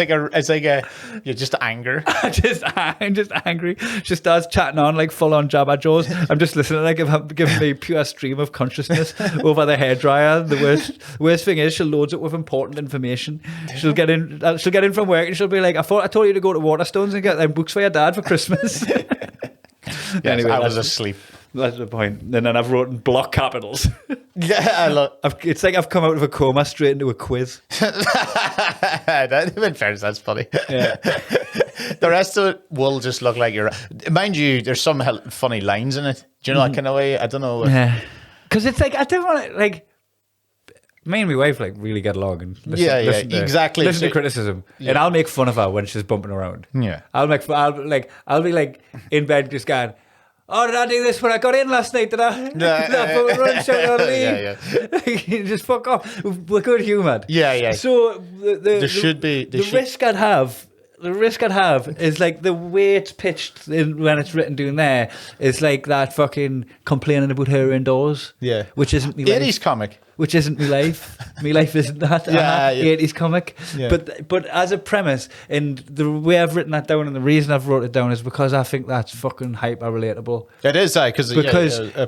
like you're just anger.
I'm just angry. She starts chatting on like full on Jabba Jaws. I'm just listening, like giving me pure stream of consciousness over the hairdryer. The worst thing is she loads it with important information. She'll get in from work and she'll be like, I told you to go to Waterstones and get them books for your dad for Christmas.
Yes,
anyway,
I was asleep.
That's the point. And then I've written block capitals.
Yeah,
it's like I've come out of a coma straight into a quiz.
That, in fairness, that's funny.
Yeah.
The rest of it will just look like you're. Mind you, there's some funny lines in it. Do you know that kind of way? I don't know.
Yeah. Because it's like, I don't want to, like, me and my wife like really get along and listen to criticism, and I'll make fun of her when she's bumping around.
Yeah,
I'll be like in bed just going, oh, did I do this when I got in last night? Did I? Yeah. Just fuck off. We're good humoured.
Yeah.
So the risk I'd have is like the way it's pitched when it's written down there is like that fucking complaining about her indoors.
Yeah.
Which isn't me life.
80s comic.
Which isn't me life. Me life isn't that.
Yeah.
80s comic.
Yeah.
But as a premise, and the way I've written that down and the reason I've wrote it down is because I think that's fucking hyper relatable.
It is, because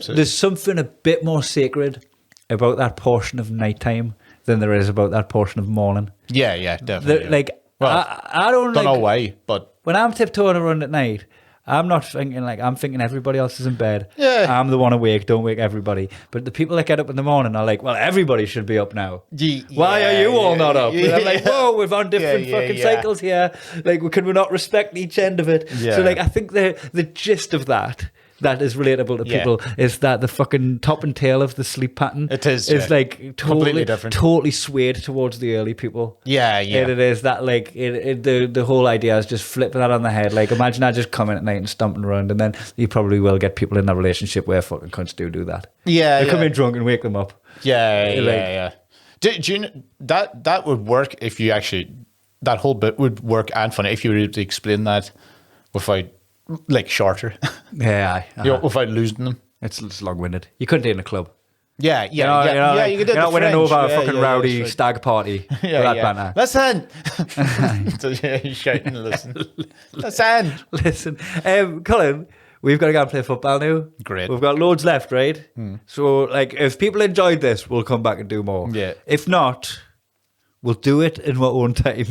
there's something a bit more sacred about that portion of nighttime than there is about that portion of morning.
Yeah, definitely.
I don't
know why, but
when I'm tiptoeing around at night, I'm not thinking I'm thinking everybody else is in bed.
Yeah.
I'm the one awake, don't wake everybody. But the people that get up in the morning are like, well, everybody should be up now. Why are you all not up? I'm like, whoa, we've on different fucking cycles here. Like, can we not respect each end of it?
Yeah.
So like, I think the gist of that is relatable to people is that the fucking top and tail of the sleep pattern is like
completely different,
totally swayed towards the early people.
Yeah.
And it is that like the whole idea is just flipping that on the head. Like, imagine I just come in at night and stomping around, and then you probably will get people in that relationship where fucking cunts do that.
Yeah,
they come in drunk and wake them up.
Yeah. Do you know, that would work if you actually, that whole bit would work and funny if you were able to explain that without like shorter.
Yeah,
without losing them.
It's long-winded. You couldn't do it in a club.
Yeah.
You could do it. You're not winning over a fucking rowdy stag party.
Yeah. Listen. So, you're shouting, listen.
Cullen, we've got to go and play football now.
Great.
We've got loads left, right? So, like, if people enjoyed this, we'll come back and do more.
Yeah.
If not, We'll do it in our own time.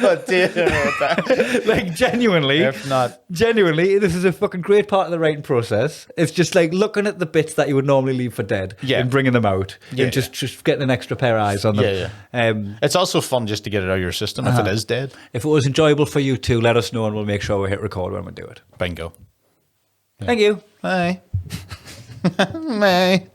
Oh, dear.
Like, genuinely.
If not.
Genuinely, this is a fucking great part of the writing process. It's just like looking at the bits that you would normally leave for dead and bringing them out.
Yeah,
and just getting an extra pair of eyes on them.
It's also fun just to get it out of your system if it is dead.
If it was enjoyable for you too, let us know and we'll make sure we hit record when we do it.
Bingo.
Thank you.
Bye. Bye.